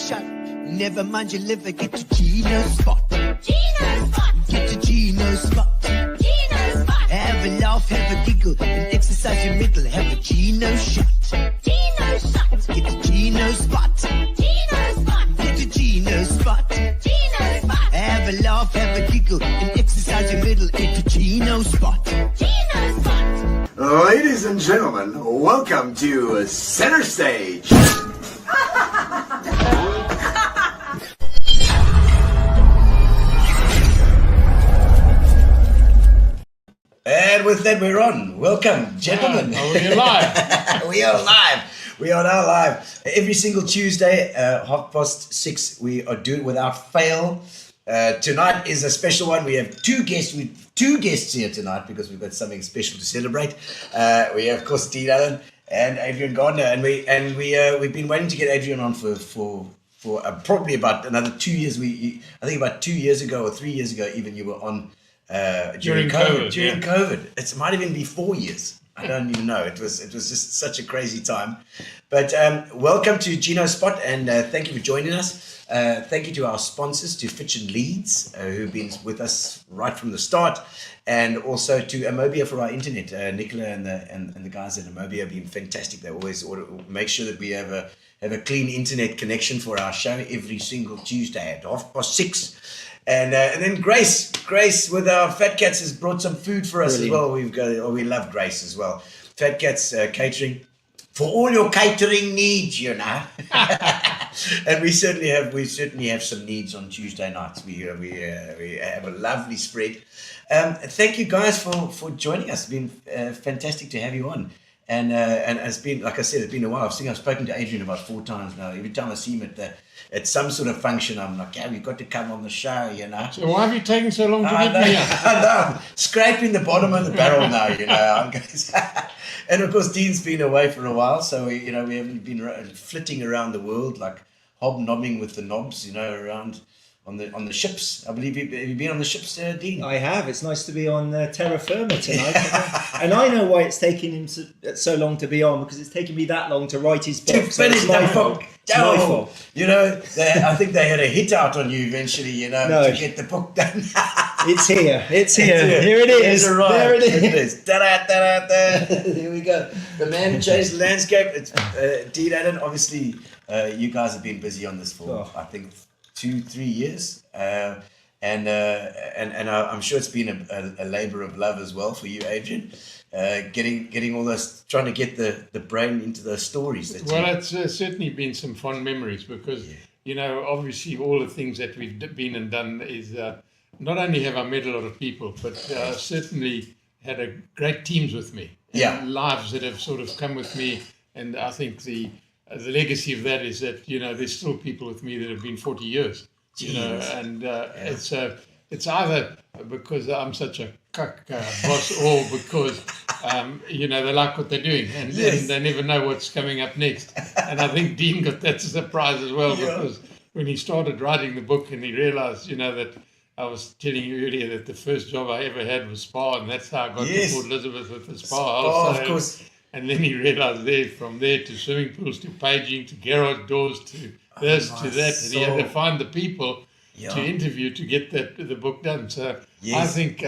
shot. Never mind your liver, get to Gino spot. Gino spot. Get to Gino spot. Gino spot. Have a laugh, have a giggle, and exercise your middle. Have a Gino shot. Gino shot. Get to Gino spot. Gino spot. Get to Gino spot. Gino spot. Have a laugh, have a giggle, and exercise your middle. Get to Gino spot. Gino spot. Ladies and gentlemen, welcome to Center Stage. And with that, we're on. Welcome, gentlemen. We're live. We are live. We are now live. Every single Tuesday, 6:30, we are doing it without fail. Tonight is a special one. We have two guests here tonight because we've got something special to celebrate. We have, of course, Dean Allen and Adrian Gardiner, and we've been waiting to get Adrian on for probably about another 2 years. I think about 2 years ago or 3 years ago, even you were on. During COVID. During COVID. It might even be 4 years. I don't even know. It was just such a crazy time. But welcome to Gino Spot, and thank you for joining us. Thank you to our sponsors, to Fitch and Leeds, who've been with us right from the start, and also to Amobia for our internet. Nicola and the guys at Amobia have been fantastic. They always make sure that we have a clean internet connection for our show every single Tuesday at 6:30. And then Grace with our Fat Cats has brought some food for us. Brilliant. As well. We love Grace as well. Fat Cats Catering for all your catering needs, you know. And we certainly have some needs on Tuesday nights. We have a lovely spread. Thank you guys for joining us. It's been fantastic to have you on. And it's been, like I said, it's been a while. I've spoken to Adrian about 4 times now. Every time I see him at some sort of function, I'm like, yeah, we've got to come on the show, you know. So why have you taken so long to get me here? I know, scraping the bottom of the barrel now, you know. And of course, Dean's been away for a while, so we haven't been flitting around the world, like hobnobbing with the knobs, you know, around on the ships. I believe have you been on the ships, Dean? I have. It's nice to be on Terra Firma tonight. And I know why it's taken him so long to be on, because it's taken me that long to write his book. To finish the book. It's my fault. You know, I think they had a hit out on you eventually, you know, to get the book done. It's here. It's here. Here it is. There it is. Da-da-da-da-da. Here we go. The man who changed the landscape. It's Dean Allen. Obviously, you guys have been busy on this for, I think, 2-3 years. And I'm sure it's been a labor of love as well for you, Adrian. Getting all those, trying to get the brain into those stories. It's certainly been some fond memories because, you know, obviously all the things that we've been and done is not only have I met a lot of people, but certainly had a great teams with me. And lives that have sort of come with me. And I think the legacy of that is that, you know, there's still people with me that have been 40 years. Jeez. You know, and it's either because I'm such a cuck boss or because, you know, they like what they're doing and they never know what's coming up next. And I think Dean got that surprise as well because when he started writing the book and he realized, you know, that I was telling you earlier that the first job I ever had was Spa, and that's how I got to Port Elizabeth with the Spa. Of course. And then he realized from there to swimming pools, to paging, to garage doors, to this, to that. And he had to find the people to interview to get the book done. So I think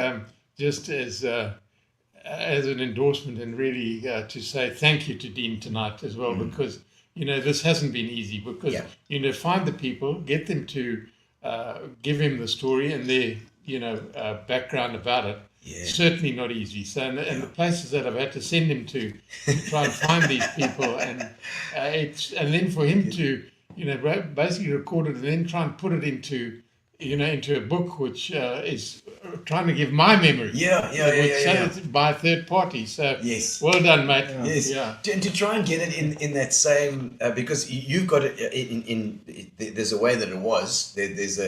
just as an endorsement and really to say thank you to Dean tonight as well, because, you know, this hasn't been easy because, you know, find the people, get them to give him the story and their, you know, background about it. Certainly not easy. So, and the places that I've had to send him to try and find these people, and then for him to, you know, basically record it and then try and put it into a book which is trying to give my memory. It's by a third party. So well done, mate. And to try and get it in that same because you've got it there's a way that it was. There's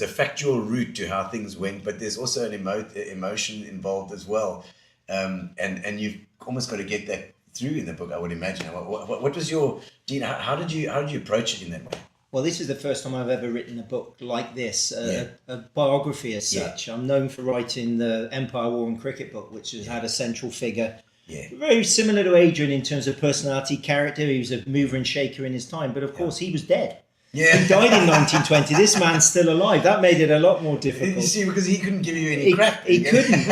a factual route to how things went, but there's also an emotion involved as well. And you've almost got to get that through in the book, I would imagine. What was your, Dean? How did you approach it in that way? Well, this is the first time I've ever written a book like this, a biography as such. I'm known for writing the Empire War and Cricket book, which has had a central figure. Very similar to Adrian in terms of personality, character. He was a mover and shaker in his time, but of course he was dead. Yeah. He died in 1920. This man's still alive. That made it a lot more You difficult. see, because he couldn't give you any crap. He couldn't.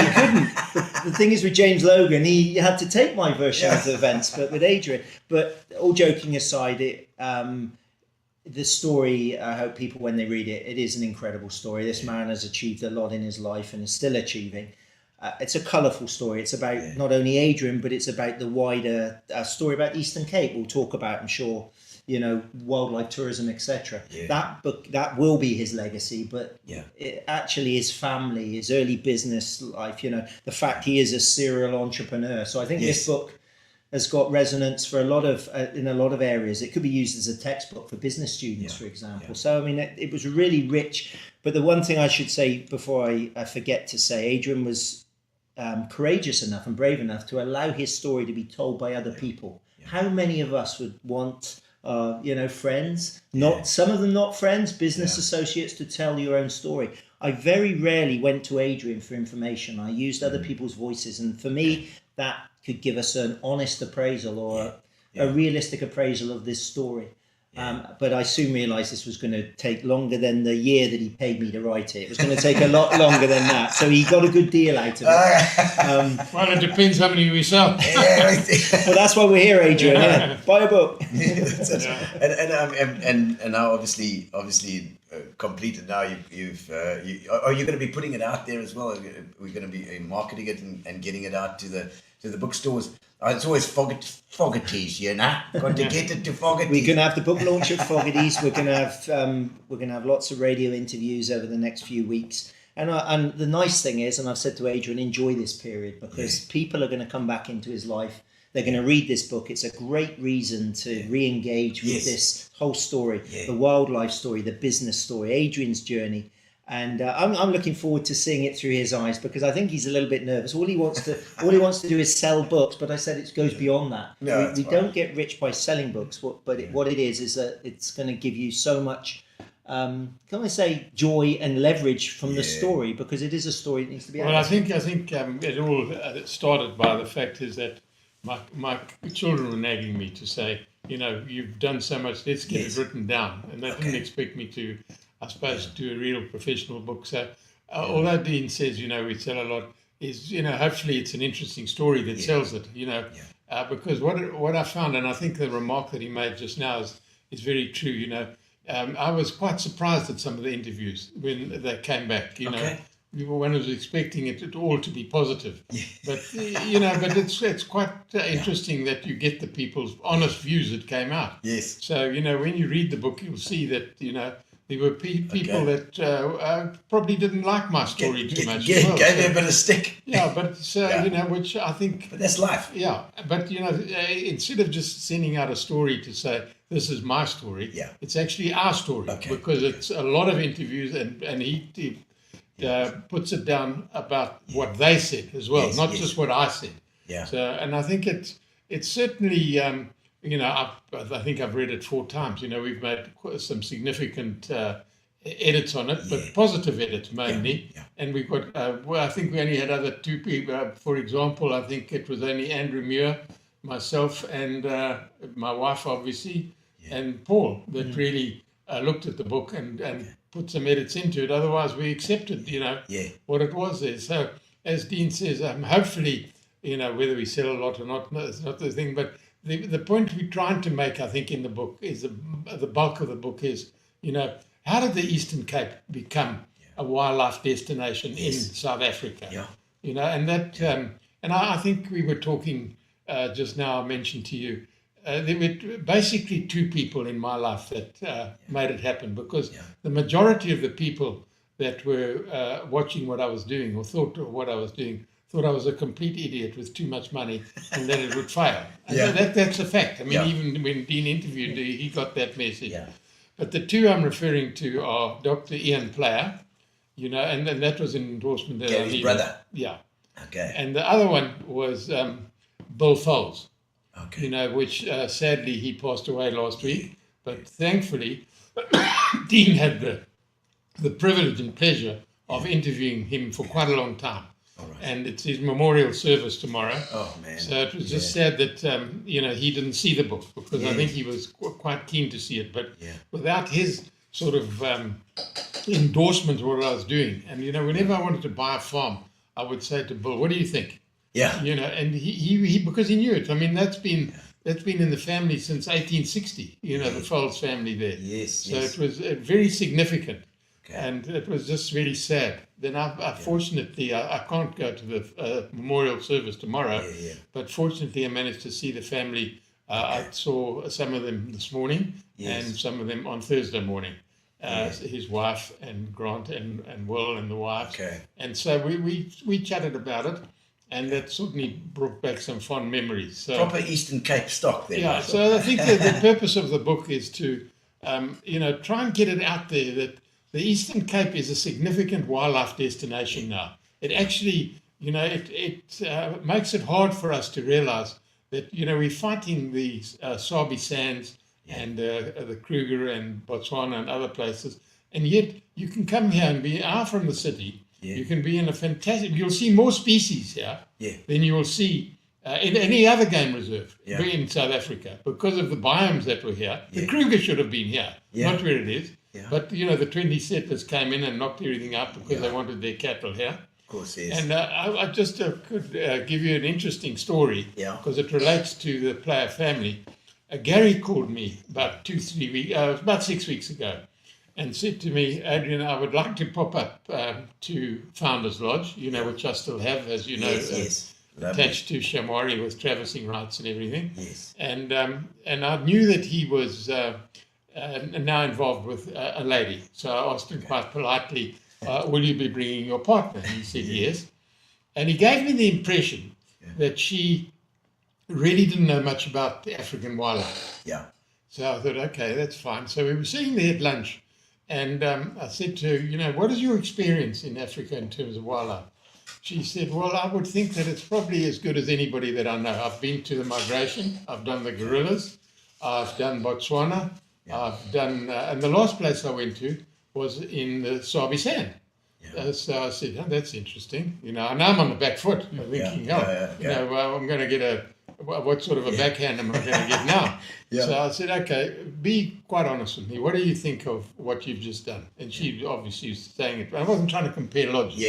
The thing is with James Logan, he had to take my version of the events, but with Adrian. But all joking aside, the story, I hope people, when they read it, it is an incredible story. This man has achieved a lot in his life and is still achieving. It's a colourful story. It's about not only Adrian, but it's about the wider story about the Eastern Cape. We'll talk about, I'm sure, wildlife tourism, etc. That book, that will be his legacy, but it actually his family, his early business life, the fact he is a serial entrepreneur. So I think this book has got resonance for in a lot of areas. It could be used as a textbook for business students, for example. So I mean, it was really rich. But the one thing I should say before I forget to say, Adrian was courageous enough and brave enough to allow his story to be told by other people. How many of us would want friends, some of them not friends, business associates, to tell your own story? I very rarely went to Adrian for information. I used other people's voices, and for me that could give us an honest appraisal or a realistic appraisal of this story. But I soon realised this was going to take longer than the year that he paid me to write it. It was going to take a lot longer than that. So he got a good deal out of it. Well, it depends how many we sell. Well, that's why we're here, Adrian. Yeah. Buy a book. And now obviously completed. Now are you going to be putting it out there as well? We're going to be marketing it and getting it out to the bookstores. It's always Fogarty's, got to get it to Fogarty's. We're going to have the book launch at Fogarty's. We're going to have lots of radio interviews over the next few weeks. And the nice thing is, and I've said to Adrian, enjoy this period, because people are going to come back into his life. They're going to read this book. It's a great reason to re-engage with this whole story, the wildlife story, the business story, Adrian's journey. And I'm looking forward to seeing it through his eyes, because I think he's a little bit nervous. All he wants to do is sell books, but I said it goes beyond that. No, we don't get rich by selling books, what it is that it's going to give you so much, joy and leverage from the story, because it is a story that needs to be out. Well, I think it all started by the fact is that my children were nagging me to say, you've done so much, let's get it written down, and they didn't expect me to, I suppose, do a real professional book. So although Dean says, we sell a lot, is, hopefully it's an interesting story that sells it, because what I found, and I think the remark that he made just now is very true, I was quite surprised at some of the interviews when they came back, one was expecting it all to be positive, but but it's quite interesting that you get the people's honest views that came out. Yes. So when you read the book, you'll see that there were people that probably didn't like my story too much. Gave me a bit of stick. Yeah, but which I think. But that's life. Yeah, but instead of just sending out a story to say this is my story, it's actually our story, because it's a lot of interviews, and he puts it down about what they said as well, not just what I said. Yeah. So, and I think it's certainly, I think I've read it 4 times. We've made some significant edits on it, but positive edits mainly. Yeah. And we've got, I think we only had other 2 people. For example, I think it was only Andrew Muir, myself, and my wife, obviously, and Paul that really looked at the book and put some edits into it. Otherwise, we accepted, what it was there. So, as Dean says, hopefully, whether we sell a lot or not, no, it's not the thing. But the point we're trying to make, I think, in the book is the bulk of the book is, how did the Eastern Cape become a wildlife destination in South Africa? Yeah. And that, and I think we were talking just now. I mentioned to you. There were basically 2 people in my life that made it happen, because the majority of the people that were watching what I was doing or thought of what I was doing thought I was a complete idiot with too much money and that it would fail. And that's a fact. I mean, even when Dean interviewed, he got that message. Yeah. But the 2 I'm referring to are Dr. Ian Player, and that was an endorsement that his brother. Yeah. Okay. And the other one was Bill Foles. Okay. Which sadly he passed away last week, but thankfully Dean had the privilege and pleasure of interviewing him for quite a long time. and it's his memorial service tomorrow. Oh, man. So it was just sad that he didn't see the book, because I think he was quite keen to see it. But without his sort of endorsement of what I was doing, and whenever I wanted to buy a farm, I would say to Bill, "What do you think?" Yeah. And he because he knew it. I mean, that's been in the family since 1860. The Folds family there. Yes. So it was very significant. And it was just really sad. Then fortunately, I can't go to the memorial service tomorrow, but fortunately I managed to see the family. I saw some of them this morning and some of them on Thursday morning. His wife and Grant and Will and the wife. Okay. And so we chatted about it, and that certainly brought back some fond memories. So, proper Eastern Cape stock there. yeah, so I think the purpose of the book is to try and get it out there that the Eastern Cape is a significant wildlife destination now. It actually, it makes it hard for us to realize that, we're fighting the Sabi Sands and the Kruger and Botswana and other places, and yet you can come here and be an hour from the city. You can be in a fantastic, you'll see more species here than you will see in any other game reserve in South Africa, because of the biomes that were here. The Kruger should have been here, not where it is. But, the 20 settlers came in and knocked everything out because they wanted their cattle here. Of course, yes. And I just could give you an interesting story, because it relates to the player family. Gary called me about 6 weeks ago and said to me, "Adrian, I would like to pop up to Founders Lodge, which I still have, as you know, attached to Shamwari with traversing rights and everything." Yes. And I knew that he was now involved with a lady. So I asked him quite politely, "Will you be bringing your partner?" And he said yes. And he gave me the impression that she really didn't know much about the African wildlife. Yeah. So I thought, okay, that's fine. So we were sitting there at lunch, and I said to her, "What is your experience in Africa in terms of wildlife?" She said, "Well, I would think that it's probably as good as anybody that I know. I've been to the migration, I've done the gorillas, I've done Botswana, I've done, and the last place I went to was in the Sabi Sand." So I said, "Oh, that's interesting. I know I'm on the back foot. I'm thinking, I'm going to get what sort of a backhand am I going to get now?" So I said, "Okay, be quite honest with me. What do you think of what you've just done?" And she obviously was saying it. I wasn't trying to compare logic.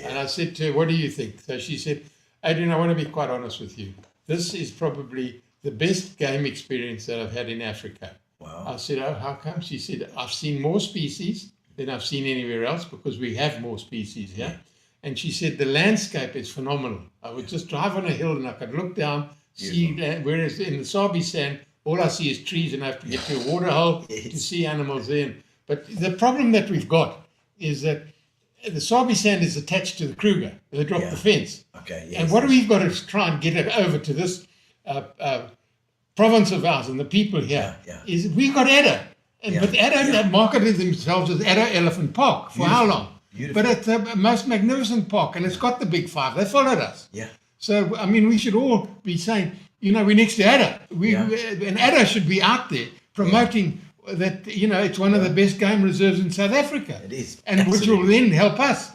And I said to her, "What do you think?" So she said, "Adrian, I want to be quite honest with you. This is probably the best game experience that I've had in Africa." Wow. I said, "Oh, how come?" She said, "I've seen more species than I've seen anywhere else, because we have more species here." And she said, "The landscape is phenomenal. I would just drive on a hill and I could look down, see, whereas in the Sabi Sand, all I see is trees and I have to get to a water hole to see animals there." But the problem that we've got is that the Sabi Sand is attached to the Kruger. They dropped the fence. And what we've got to try and get it over to this province of ours and the people here is we've got Adda. But Adda marketed themselves as Adda Elephant Park for how long? But it's the most magnificent park, and it's got the big five. They followed us. So, I mean, we should all be saying, we're next to Adda. And Adda should be out there promoting that, it's one of the best game reserves in South Africa. It is. And which will then help us.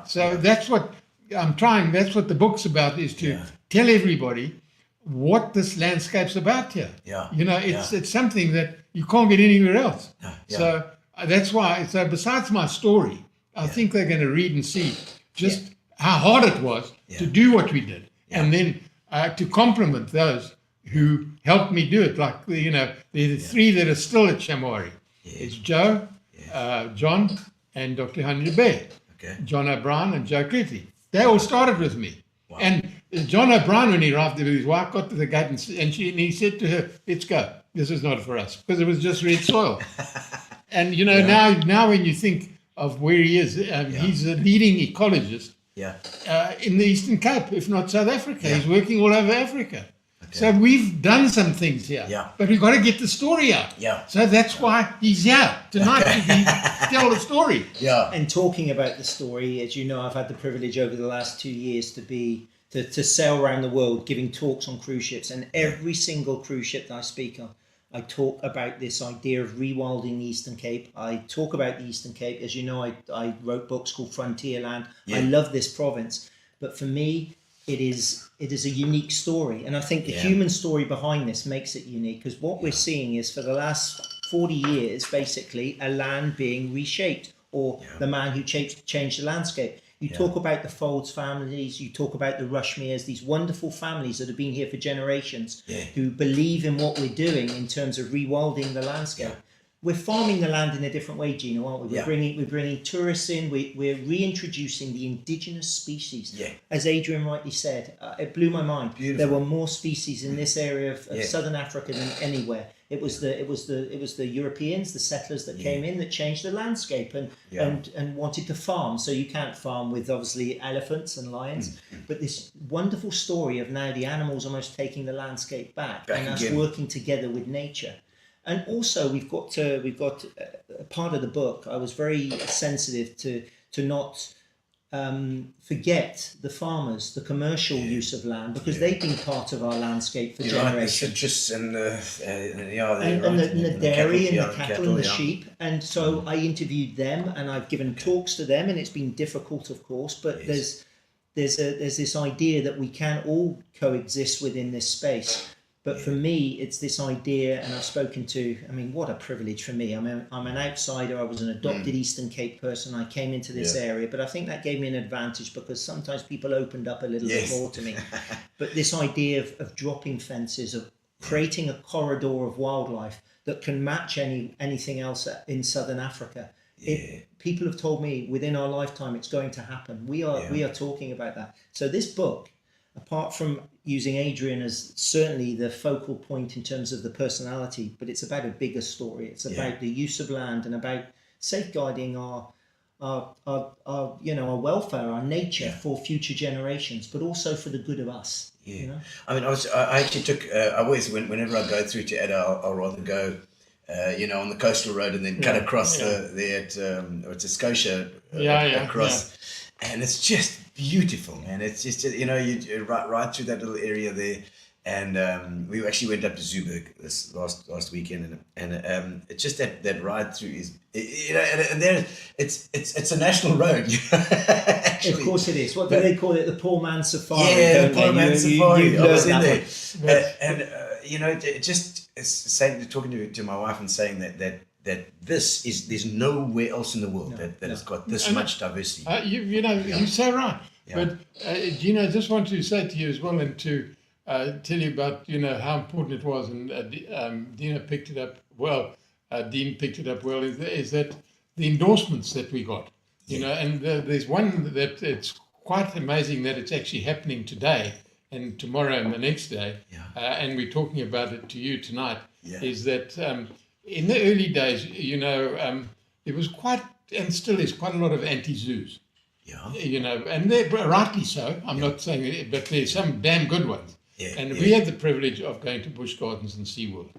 So that's what I'm trying, that's what the book's about, is to tell everybody what this landscape's about here. It's something that you can't get anywhere else. So that's why, besides my story, I think they're going to read and see just how hard it was to do what we did. And then to compliment those who helped me do it. Like, the three that are still at Shamwari. It's Joe, John, and Dr. Henry Bear. John O'Brien and Joe Critty. They all started with me. And John O'Brien, when he arrived with his wife, got to the gate and he said to her, "Let's go. This is not for us," because it was just red soil. And now when you think of where he is, he's a leading ecologist in the Eastern Cape, if not South Africa. He's working all over Africa. So we've done some things here, but we've got to get the story out. So that's why he's here tonight to tell the story. And talking about the story, as you know, I've had the privilege over the last 2 years to sail around the world giving talks on cruise ships, and every single cruise ship that I speak on, I talk about this idea of rewilding the Eastern Cape. I talk about the Eastern Cape. As you know, I wrote books called Frontierland. I love this province. But for me, it is a unique story, and I think the human story behind this makes it unique, because what we're seeing is for the last 40 years, basically, a land being reshaped, or the man who changed the landscape. You talk about the Folds families, you talk about the Rushmeres, these wonderful families that have been here for generations, who believe in what we're doing in terms of rewilding the landscape. We're farming the land in a different way, Gino, aren't we? We're bringing tourists in. We're reintroducing the indigenous species. As Adrian rightly said, it blew my mind. Beautiful. There were more species in this area of southern Africa than anywhere. It was the Europeans, the settlers that came in, that changed the landscape and wanted to farm. So you can't farm with obviously elephants and lions, but this wonderful story of now the animals almost taking the landscape back and us working together with nature. And also we've got part of the book. I was very sensitive to not forget the farmers, the commercial use of land, because they've been part of our landscape for generations. The citrus and the dairy and the cattle and the sheep. And so I interviewed them, and I've given talks to them, and it's been difficult, of course, but there's this idea that we can all coexist within this space. But for me, it's this idea, and I've spoken to, I mean, what a privilege for me. I'm an outsider. I was an adopted Eastern Cape person. I came into this area, but I think that gave me an advantage, because sometimes people opened up a little bit more to me. But this idea of dropping fences, of creating a corridor of wildlife that can match anything else in Southern Africa. People have told me within our lifetime it's going to happen. We are talking about that. So this book, apart from using Adrian as certainly the focal point in terms of the personality, but it's about a bigger story. It's about the use of land and about safeguarding our welfare, our nature for future generations, but also for the good of us. You know? I mean, I actually took. I always, whenever I go through to Edda, I'll rather go, on the coastal road and then cut across it's a Scotia across. And it's just beautiful, man. It's just, you right through that little area there. And we actually went up to Zurich this last weekend, and it's just that ride through is, and there it's a national road. Actually. Of course it is. What do they call it? The poor man's safari. Yeah, the poor man's safari. I was in there, it's saying, talking to my wife and saying that there's nowhere else in the world that has got this much diversity. You're so right. But Gino, I just want to say to you as well, and to tell you about how important it was, and Dino picked it up well. Dean picked it up well. Is that the endorsements that we got? And there's one that it's quite amazing that it's actually happening today and tomorrow and the next day. And we're talking about it to you tonight. Is that in the early days, there was quite, and still is, quite a lot of anti-zoos. And they're rightly so. I'm not saying it, but there's some damn good ones. We had the privilege of going to Busch Gardens and SeaWorld.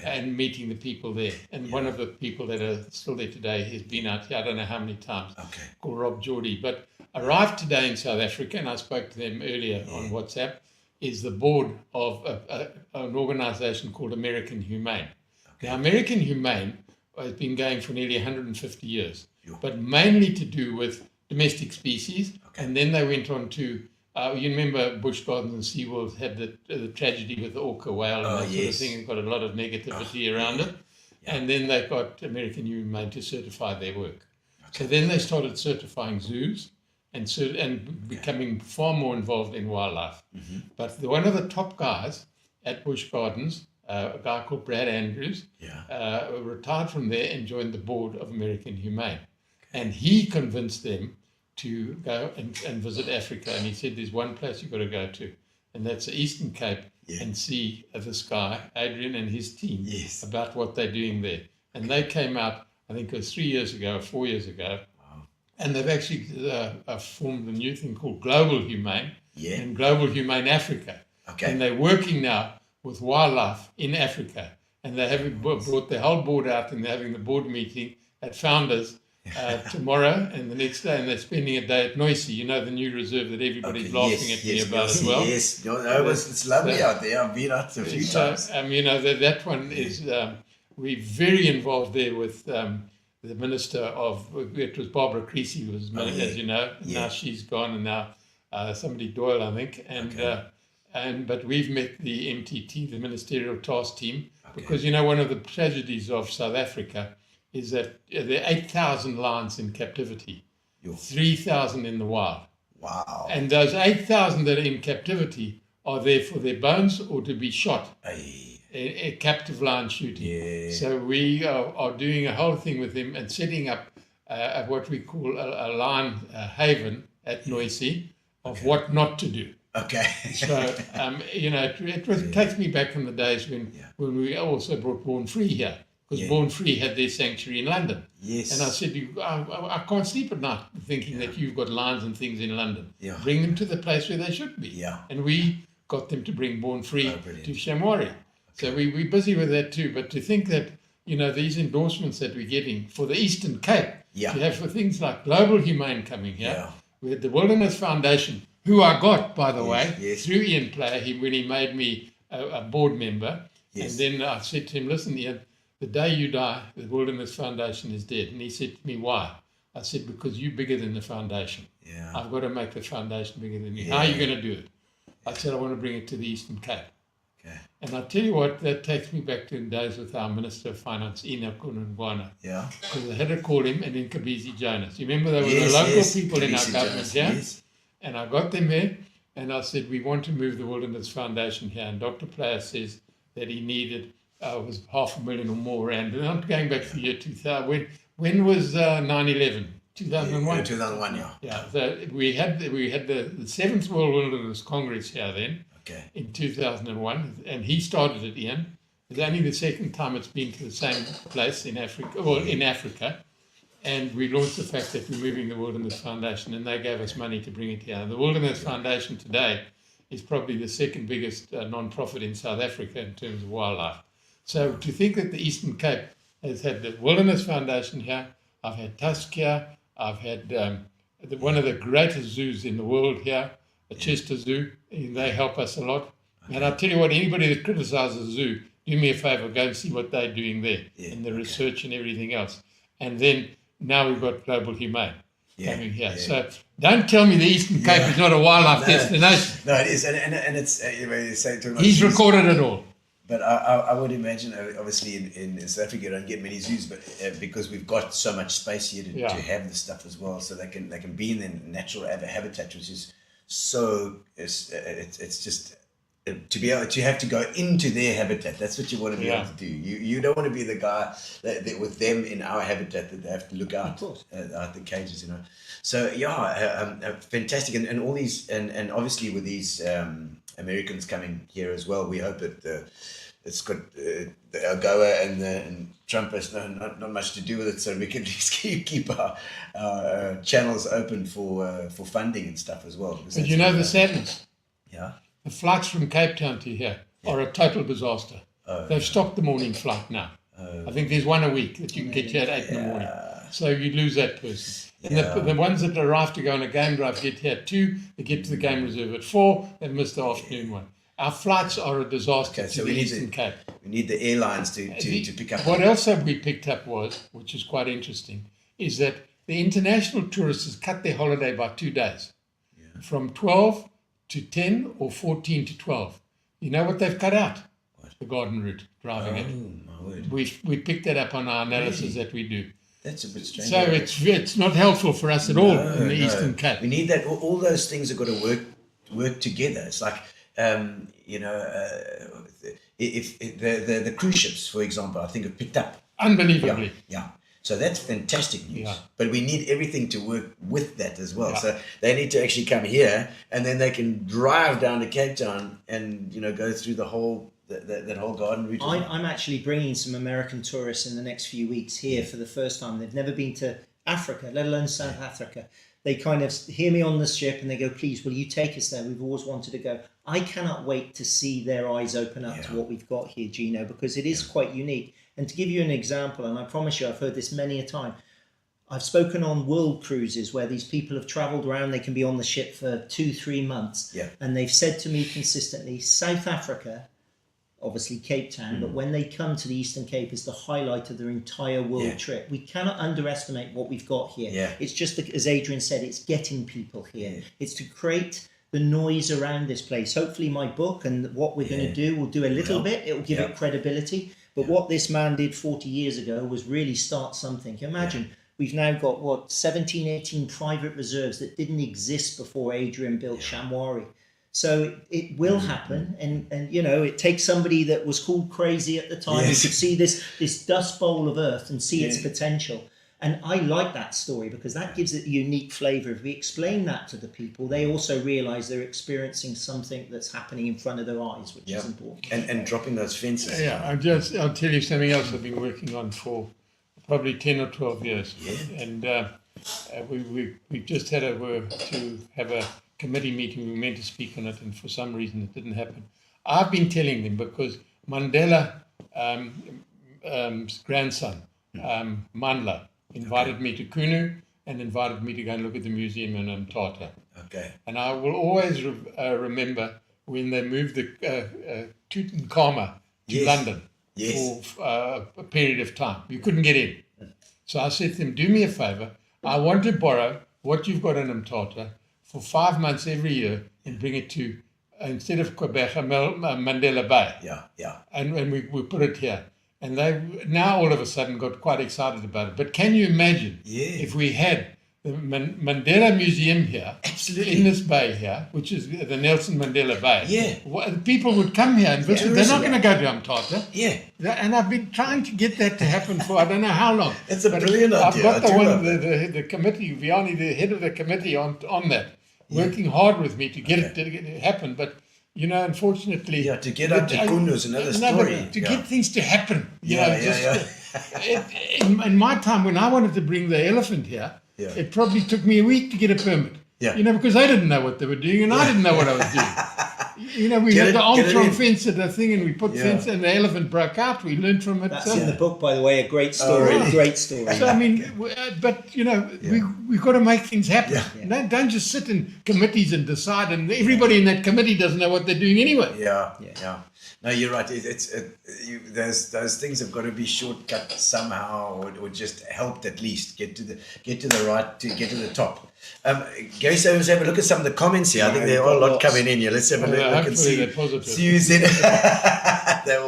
And meeting the people there. And one of the people that are still there today has been out here, I don't know how many times, called Rob Geordie. But arrived today in South Africa, and I spoke to them earlier on WhatsApp, is the board of an organisation called American Humane. Now, American Humane has been going for nearly 150 years, but mainly to do with domestic species. And then they went on to, you remember Busch Gardens and SeaWorld had the tragedy with the orca whale and that sort of thing. It's got a lot of negativity around it. And then they got American Humane to certify their work. So then they started certifying zoos and becoming far more involved in wildlife. But one of the top guys at Busch Gardens, a guy called Brad Andrews, retired from there and joined the board of American Humane. And he convinced them to go and visit Africa. And he said, there's one place you've got to go to, and that's the Eastern Cape, and see this guy, Adrian, and his team, about what they're doing there. And they came out, I think it was 3 years ago, 4 years ago, and they've actually formed a new thing called Global Humane and Global Humane Africa. And they're working now with wildlife in Africa. And they have brought the whole board out, and they're having the board meeting at Founders tomorrow and the next day, and they're spending a day at Noisy, the new reserve that everybody's laughing at me about as well. It's lovely out there. I've been out a few times. That one is, we're very involved there with the Minister of, it was Barbara Creasy, was as you know. Now she's gone, and now somebody Doyle, I think, but we've met the MTT, the Ministerial Task Team, because one of the tragedies of South Africa is that there are 8,000 lions in captivity, 3,000 in the wild. Wow. And those 8,000 that are in captivity are there for their bones or to be shot. A captive lion shooting. Yeah. So we are doing a whole thing with them and setting up what we call a lion haven at Noisy of what not to do. Okay. So, it takes me back from the days when we also brought Born Free here, because Born Free had their sanctuary in London. Yes. And I said, I can't sleep at night thinking that you've got lions and things in London. Yeah. Bring them to the place where they should be. Yeah. And we got them to bring Born Free to Shamwari. So we're busy with that too. But to think that, these endorsements that we're getting for the Eastern Cape, to have for things like Global Humane coming here, we had the Wilderness Foundation, who I got, by the way, through Ian Player, when he made me a board member. And then I said to him, listen, Ian, the day you die, the Wilderness Foundation is dead. And he said to me, why? I said, because you're bigger than the foundation. Yeah. I've got to make the foundation bigger than you. How are you going to do it? I said, I want to bring it to the Eastern Cape. Okay. And I tell you what, that takes me back to the days with our Minister of Finance, Ina Kunungwana. Yeah. Because I had to call him, and then Kabizi Jonas. You remember they were the local people in our government here? Yes. And I got them there, and I said, we want to move the Wilderness Foundation here. And Dr. Player says that he needed, was 500,000 or more rand. And I'm going back to the year 2000. When was 9/11? 2001? 2001, yeah. Yeah, so we had the 7th World Wilderness Congress here then. Okay. In 2001, and he started it, Ian. It's only the second time it's been to the same place in Africa, and we launched the fact that we're moving the Wilderness Foundation, and they gave us money to bring it here. The Wilderness Foundation today is probably the second biggest non-profit in South Africa in terms of wildlife. So to think that the Eastern Cape has had the Wilderness Foundation here, I've had Tusk here, I've had one of the greatest zoos in the world here, the Chester Zoo, and they help us a lot. Okay. And I'll tell you what, anybody that criticizes the zoo, do me a favor, go and see what they're doing there and the research and everything else. And then now we've got Global Humane coming here. Yeah. So don't tell me the Eastern Cape is not a wildlife destination. No, it is. And it's, you say too much. He's recorded it all. But I would imagine, obviously, in South Africa, you don't get many zoos, but because we've got so much space here to have the stuff as well, so they can be in their natural habitat, which is so it's just to be able to have to go into their habitat. That's what you want to be able to do. You don't want to be the guy that with them in our habitat that they have to look out the cages, So fantastic, and all these and obviously with these Americans coming here as well, we hope that it's got the AGOA and Trump has not much to do with it, so we can just keep our channels open for funding and stuff as well. But you know the sadness? Yeah. The flights from Cape Town to here are a total disaster. They've stopped the morning flight now. I think there's one a week that you can get here at 8 in the morning. So you lose that person. And the ones that arrive to go on a game drive get here at 2, they get to the game reserve at 4, they've missed the afternoon one. Our flights are a disaster to the Eastern Cape. We need the airlines to pick up. What else have we picked up which is quite interesting, is that the international tourists has cut their holiday by 2 days. From 12 to 10 or 14 to 12. You know what they've cut out? The garden route, driving it. My word. We picked that up on our analysis that we do. That's a bit strange. So it's not helpful for us at all in the Eastern Cape. We need that. All those things have got to work together. It's like, if the cruise ships, for example, I think have picked up. Unbelievably. Yeah. So that's fantastic news. Yeah. But we need everything to work with that as well. Yeah. So they need to actually come here, and then they can drive down to Cape Town and go through the whole that whole garden route. I'm actually bringing some American tourists in the next few weeks here for the first time. They've never been to Africa, let alone South Africa. They kind of hear me on the ship and they go, please, will you take us there? We've always wanted to go. I cannot wait to see their eyes open up to what we've got here, Gino, because it is quite unique. And to give you an example, and I promise you I've heard this many a time, I've spoken on world cruises where these people have travelled around, they can be on the ship for 2-3 months, and they've said to me consistently, South Africa obviously Cape Town, but when they come to the Eastern Cape, it's the highlight of their entire world trip. We cannot underestimate what we've got here. Yeah. It's just, as Adrian said, it's getting people here. It's to create the noise around this place. Hopefully my book and what we're going to do will do a little bit. It will give it credibility. But what this man did 40 years ago was really start something. Imagine, we've now got, 17, 18 private reserves that didn't exist before Adrian built Shamwari. So it will happen, and you know, it takes somebody that was called crazy at the time who could see this dust bowl of earth and see its potential. And I like that story because that gives it a unique flavour. If we explain that to the people, they also realise they're experiencing something that's happening in front of their eyes, which is important. And dropping those fences. Yeah, I'll tell you something else I've been working on for probably 10 or 12 years. Yeah. And we just had to have a committee meeting. We were meant to speak on it, and for some reason it didn't happen. I've been telling them because Mandela grandson, Mandla, invited me to Kunu and invited me to go and look at the museum in Mthatha. Okay. And I will always remember when they moved the Tutankhamun to London for a period of time. You couldn't get in. So I said to them, do me a favor, I want to borrow what you've got in Mthatha for 5 months every year and bring it to, instead of Quebec, Mandela Bay. Yeah. And we put it here. And they now all of a sudden got quite excited about it. But can you imagine if we had the Mandela Museum here, in this bay here, which is the Nelson Mandela Bay? Yeah. People would come here and visit. They're not going to go to Mthatha. Yeah. And I've been trying to get that to happen for I don't know how long. It's a brilliant idea. I've got the committee, Vianney, the head of the committee on that, working hard with me to get it to happen. But you know, unfortunately... Yeah, to get up to Kunu is another story. To get things to happen. In my time, when I wanted to bring the elephant here, it probably took me a week to get a permit. Yeah. You know, because they didn't know what they were doing and I didn't know what I was doing. You know, we had the Armstrong fence at the thing and we put fence and the elephant broke out. We learned from it. That's in the book, by the way, a great story. Oh, really? Great story. So, I mean, but, you know, we've got to make things happen. Don't just sit in committees and decide, and everybody in that committee doesn't know what they're doing anyway. Yeah. No, you're right. Those things have got to be shortcut somehow, or just helped at least get to the top. Gary, so let's have a look at some of the comments here. I think there are a lot coming in here. Let's have a look and see. They're positive. Tues in. They're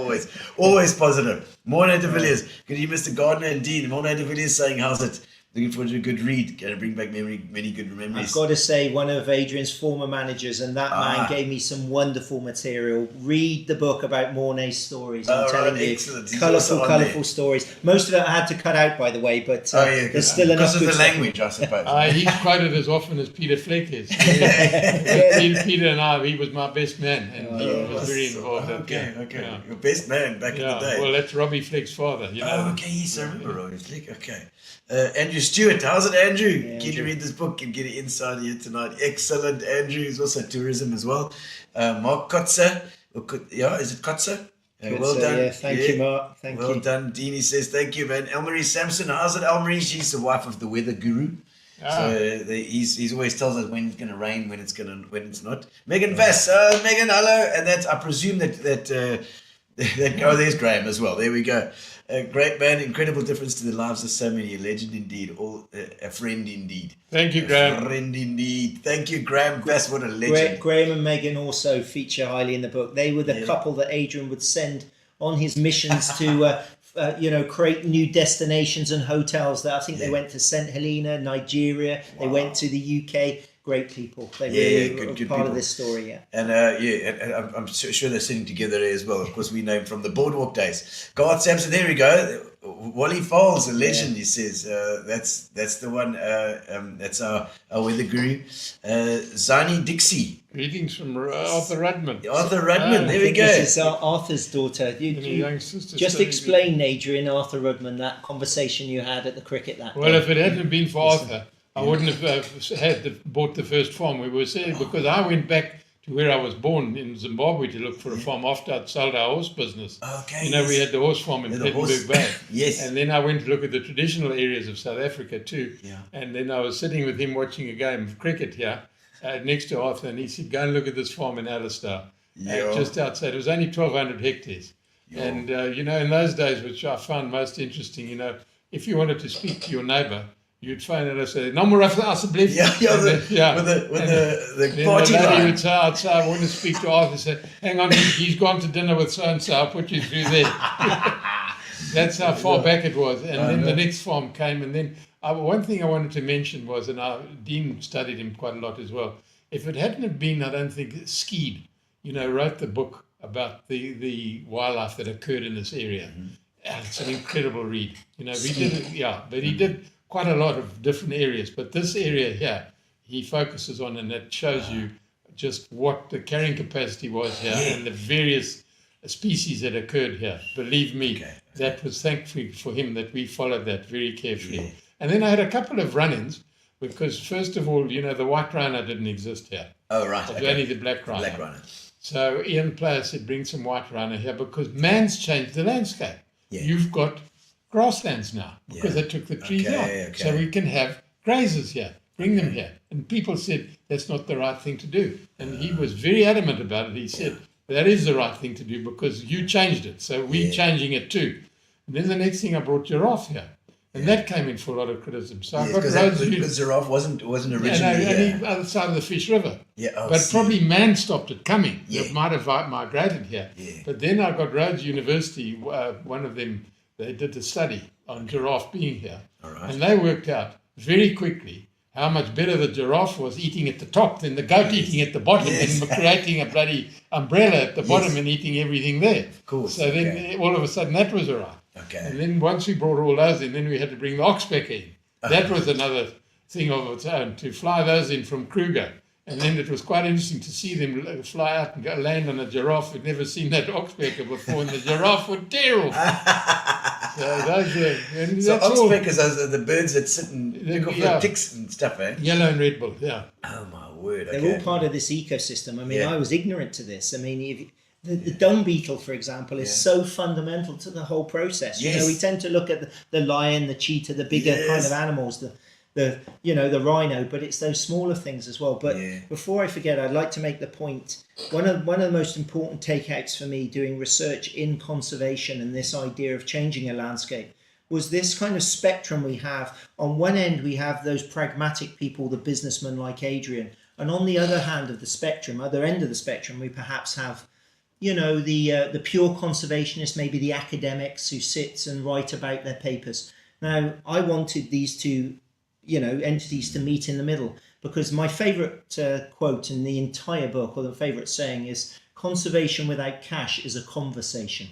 always positive. Morning to Villiers. Good evening, Mr. Gardiner and Dean. Morning to Villiers saying, how's it? Looking forward to a good read. Going to bring back many good memories. I've got to say, one of Adrian's former managers, and that man gave me some wonderful material. Read the book about Mornay's stories. I'm telling you, colourful stories. Most of it I had to cut out, by the way, but there's still enough. Because of the language, I suppose. He's quoted as often as Peter Fleck is. Peter and I, he was my best man, and he was very involved. Okay. Your best man back in the day. Well, that's Robbie Fleck's father. You know. Yes, I remember Robbie Fleck. Okay. Andrew Stewart, how's it, Andrew? Keen to read this book and get an insight here tonight. Excellent, Andrew. He's also tourism as well. Mark Kotzer, is it Kotzer? Well done. Yeah, thank you, Mark. Thank you. Well done. Deanie says, thank you, man. Elmarie Sampson, how's it, Elmarie? She's the wife of the weather guru. So he's always tells us when it's going to rain, when it's not. Megan Vass, Megan, hello. And that's, I presume that there's Graham as well. There we go. A great man, incredible difference to the lives of so many. A legend indeed, a friend indeed. Thank you, Graham. A friend indeed. Thank you, Graham. That's what a legend. Graham and Megan also feature highly in the book. They were the couple that Adrian would send on his missions to, create new destinations and hotels. That I think they went to St. Helena, Nigeria. Wow. They went to the UK. Great people. They really were good part people. Of this story, And I'm sure they're sitting together as well. Of course, we know him from the Boardwalk days. Garth Sampson, there we go. Wally Falls, a legend, he says. That's the one. That's our weather guru. Zani Dixie. Greetings from Arthur Rudman. Arthur Rudman, there we go. This is Arthur's daughter. Just explain, Adrian, Arthur Rudman, that conversation you had at the cricket that day. Well, if it hadn't been for Arthur, I wouldn't have bought the first farm. We were saying because I went back to where I was born in Zimbabwe to look for a farm after I'd sold our horse business. Okay. We had the horse farm in Plettenberg Bay. Yes. And then I went to look at the traditional areas of South Africa too. Yeah. And then I was sitting with him watching a game of cricket here next to Arthur, and he said, "Go and look at this farm in Alistair." Yeah. just outside. It was only 1,200 hectares. And, in those days, which I found most interesting, if you wanted to speak to your neighbour, you'd phone and say, "No more asseblief." With the party lady line. would say, I want to speak to Arthur. Say, "Hang on, he's gone to dinner with so-and-so. I'll put you through there." That's how far back it was. And then the next farm came. And then one thing I wanted to mention was, and Dean studied him quite a lot as well, if it hadn't have been, I don't think, Skeed, wrote the book about the wildlife that occurred in this area. It's an incredible read. But he did quite a lot of different areas. But this area here, he focuses on, and it shows you just what the carrying capacity was here and the various species that occurred here. Believe me, that was thankful for him that we followed that very carefully. Yeah. And then I had a couple of run-ins because, first of all, the white rhino didn't exist here. Oh, right. It was only the black rhino. Black rhino. So Ian Player said, bring some white rhino here because man's changed the landscape. Yeah. You've got grasslands now because they took the trees out. Okay. So we can have grazers here. Bring them here. And people said, that's not the right thing to do. And he was very adamant about it. He said, that is the right thing to do because you changed it. So we're changing it too. And then the next thing I brought giraffe here. And that came in for a lot of criticism. So I got because giraffe wasn't originally on the other side of the Fish River. But probably man stopped it coming. It might have migrated here. But then I got Rhodes University, one of them, they did a study on giraffe being here. And they worked out very quickly how much better the giraffe was eating at the top than the goat eating at the bottom and creating a bloody umbrella at the bottom and eating everything there. Cool. So then all of a sudden that was all right. And then once we brought all those in, then we had to bring the oxpecker in. That was another thing of its own, to fly those in from Kruger. And then it was quite interesting to see them fly out and go land on a giraffe. We'd never seen that oxpecker before, and the giraffe would tear off. So those were... And so oxpeckers are the birds that sit and pick off the ticks and stuff, eh? Yellow and red bill, Oh, my word. They're all part of this ecosystem. I mean, I was ignorant to this. I mean, the dung beetle, for example, is so fundamental to the whole process. We tend to look at the lion, the cheetah, the bigger kind of animals, the rhino, but it's those smaller things as well. But before I forget, I'd like to make the point. One of the most important takeouts for me doing research in conservation and this idea of changing a landscape was this kind of spectrum we have. On one end, we have those pragmatic people, the businessmen like Adrian, and on the other end of the spectrum, we perhaps have the pure conservationist, maybe the academics who sits and write about their papers. Now, I wanted these two, entities to meet in the middle because my favourite quote in the entire book, or the favourite saying, is conservation without cash is a conversation.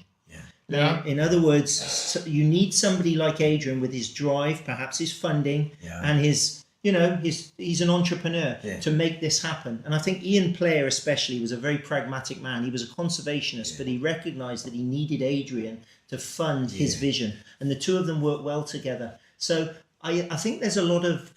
In other words, you need somebody like Adrian with his drive, perhaps his funding, and his... he's an entrepreneur to make this happen. And I think Ian Player especially was a very pragmatic man. He was a conservationist, but he recognized that he needed Adrian to fund his vision. And the two of them worked well together. So I think there's a lot of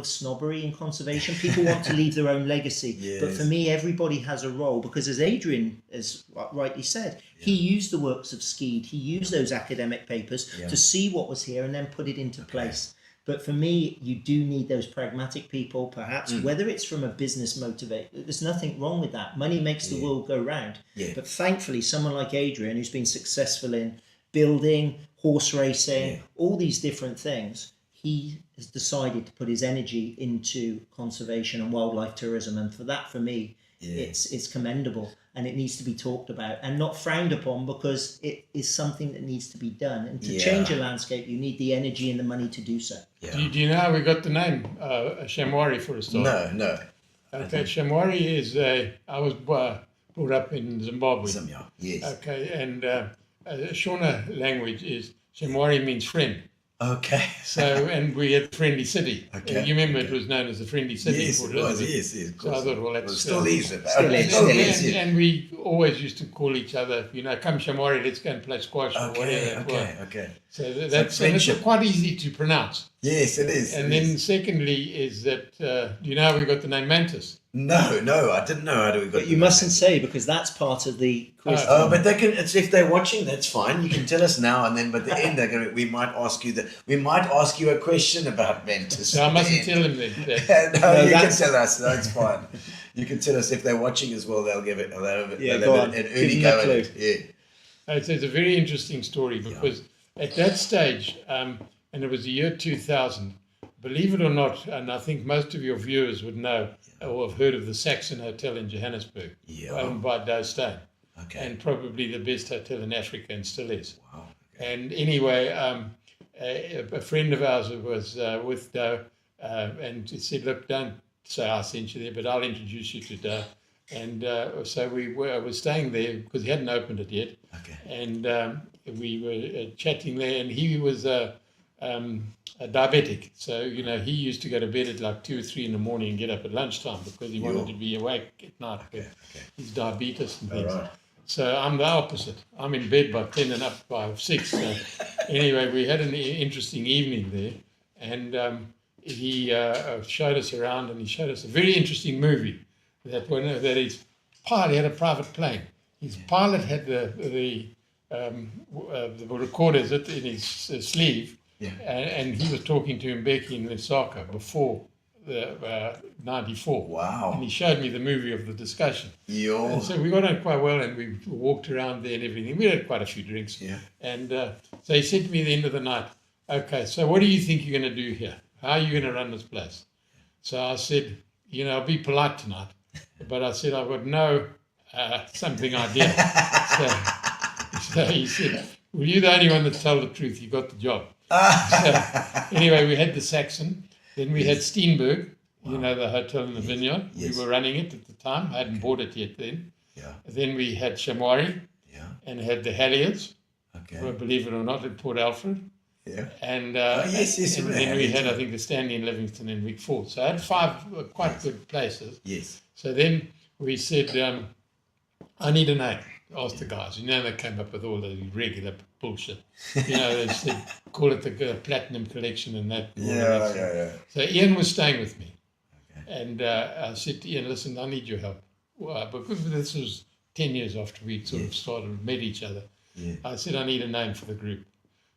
snobbery in conservation. People want to leave their own legacy. But for me, everybody has a role because, as Adrian has rightly said, he used the works of Skeed. He used those academic papers to see what was here and then put it into place. But for me, you do need those pragmatic people, perhaps, whether it's from a business motivate. There's nothing wrong with that. Money makes the world go round. But thankfully, someone like Adrian, who's been successful in building, horse racing, all these different things, he has decided to put his energy into conservation and wildlife tourism. And for that, for me, it's commendable. And it needs to be talked about and not frowned upon because it is something that needs to be done. And to change a landscape, you need the energy and the money to do so. Do you know how we got the name Shamwari for a start? No. Okay, Shamwari is I was brought up in Zimbabwe. Yes. Okay, and Shona language is Shamwari means friend. Okay. So, and we had Friendly City. Okay. You remember it was known as the Friendly City. Yes, it was. Yes, of course. So I thought, well, that's... Still is. And we always used to call each other, come Shamwari, let's go and play squash or whatever it was. Okay. So that's quite easy to pronounce. Yes, it is. And then secondly is that, do you know how we got the name Mantis? No, I didn't know how we got. But you mustn't say because that's part of the quiz. But they can. It's if they're watching, that's fine. You can tell us now, and then by the end, we might ask you a question about Mantis. So I mustn't tell them that. No, you can tell us. That's fine. You can tell us if they're watching as well. They'll give it. They'll have go on. an Give early them a go at clue. it. Yeah. It's a very interesting story because at that stage, and it was the year 2000, believe it or not, and I think most of your viewers would know or have heard of the Saxon Hotel in Johannesburg, owned by Doe Stone, and probably the best hotel in Africa and still is. Wow. And anyway, a friend of ours was with Doe and he said, look, don't say I sent you there, but I'll introduce you to Doe. And so we were staying there because he hadn't opened it yet. And we were chatting there, and he was a diabetic. So, you know, he used to go to bed at like 2 or 3 in the morning and get up at lunchtime because he wanted to be awake at night with his diabetes and things. So I'm the opposite. I'm in bed by 10 and up by 6. So anyway, we had an interesting evening there, and he showed us around, and he showed us a very interesting movie that his pilot had a private plane. His pilot had the recorders in his sleeve, and he was talking to Mbeki in Lusaka before the 94. Wow. And he showed me the movie of the discussion. And so we got on quite well, and we walked around there and everything. We had quite a few drinks. And so he said to me at the end of the night, okay, so what do you think you're going to do here? How are you going to run this place? So I said, you know, I'll be polite tonight, but I said, I've got no something idea. So he said, well, you're the only one that told the truth. You got the job. So anyway, we had the Saxon. Then we had Steenberg, you know, the hotel in the vineyard. We were running it at the time. I hadn't bought it yet then. Then we had Shamwari and had the Halliards, well, believe it or not, at Port Alfred. And, and then we had, I think, the Stanley in Livingston and Vic Falls. So I had 5 quite good places. So then we said, I need a name. Asked the guys. You know, they came up with all the regular bullshit. You know, they said, call it the Platinum Collection and that. So Ian was staying with me. And I said to Ian, listen, I need your help. Because this was 10 years after we'd sort of met each other. I said, I need a name for the group.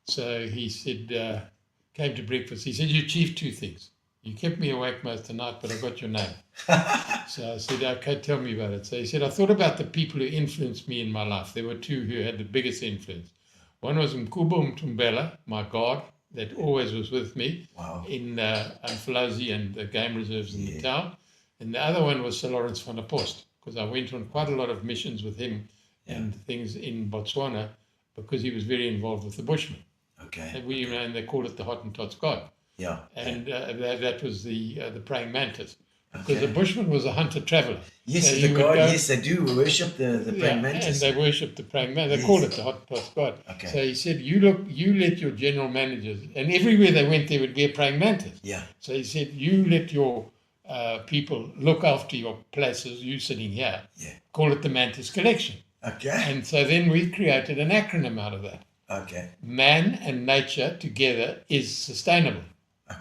So he said, came to breakfast. He said, you achieved 2 things. You kept me awake most of the night, but I got your name. So I said, okay, tell me about it. So he said, I thought about the people who influenced me in my life. There were 2 who had the biggest influence. One was Mkubo Mtumbela, my guard, that always was with me in Umfolozi and the game reserves in the town. And the other one was Sir Lawrence van der Post, because I went on quite a lot of missions with him and things in Botswana because he was very involved with the Bushmen. And they called it the Hottentots God. And that was the praying mantis. Because the Bushman was a hunter-traveller. Yes, the god, they do worship the praying mantis. And they worship the praying mantis. They call it the Hottentots God. So he said, you let your general managers, and everywhere they went there would be a praying mantis. So he said, you let your people look after your places, you sitting here, call it the Mantis Collection. And so then we created an acronym out of that. Man and nature together is sustainable.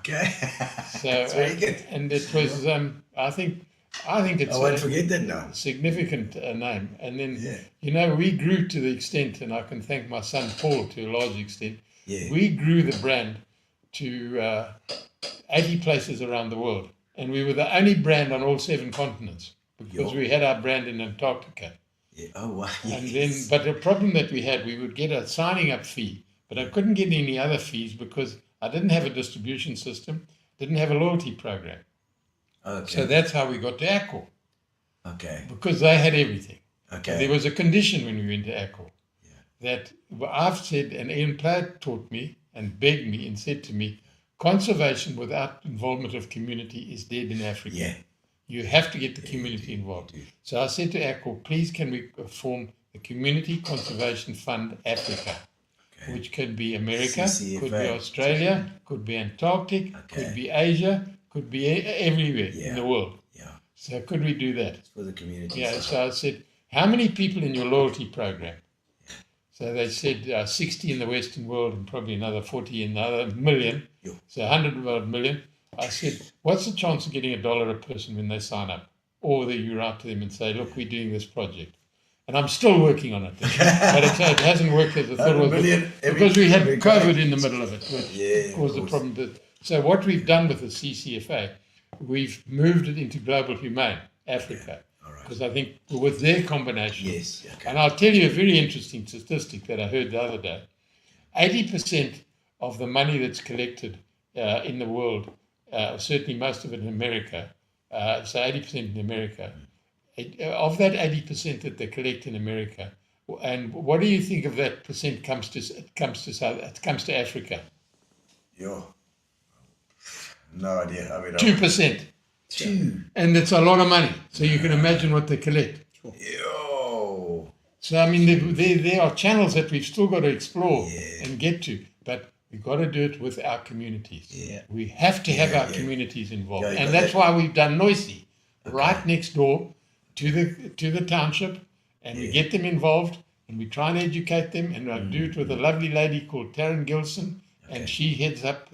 So that's very good. And it was, I think it's I won't forget that now. Significant name. And then, you know, we grew to the extent, and I can thank my son Paul to a large extent, we grew the brand to 80 places around the world. And we were the only brand on all 7 continents because we had our brand in Antarctica. And then, but the problem that we had, we would get a signing up fee, but I couldn't get any other fees because I didn't have a distribution system, didn't have a loyalty program. So that's how we got to Accor. Because they had everything. There was a condition when we went to Accor that I've said, and Ian Platt taught me and begged me and said to me, conservation without involvement of community is dead in Africa. You have to get the community involved. So I said to Accor, please can we form the Community Conservation Fund Africa, which could be America, could be Australia, could be Antarctic, could be Asia, could be everywhere in the world. So could we do that? For the community. So I said, how many people in your loyalty program? So they said 60 in the Western world and probably another 40 in the other million. So 100 million. I said, what's the chance of getting $1 a person when they sign up? Or that you write to them and say, look, we're doing this project. And I'm still working on it. But it hasn't worked as I thought it was. Because we had COVID in the middle of it, which caused the problem. So what we've done with the CCFA, we've moved it into Global Humane. Africa. Because I think with their combination, Yes. Okay. and I'll tell you a very interesting statistic that I heard the other day. 80% of the money that's collected in the world, certainly most of it in America, so 80% in America, of that 80% that they collect in America, and what do you think of that percent comes to Africa? Yeah. No idea. I mean, 2%. And it's a lot of money. So you can imagine what they collect. Yo. So, I mean, there are channels that we've still got to explore and get to, but we've got to do it with our communities. Yeah. We have to have our communities involved. Yeah, and that's why we've done Noisy, right next door to the township, and we get them involved, and we try and educate them, and I do it with a lovely lady called Taryn Gilson, and she heads up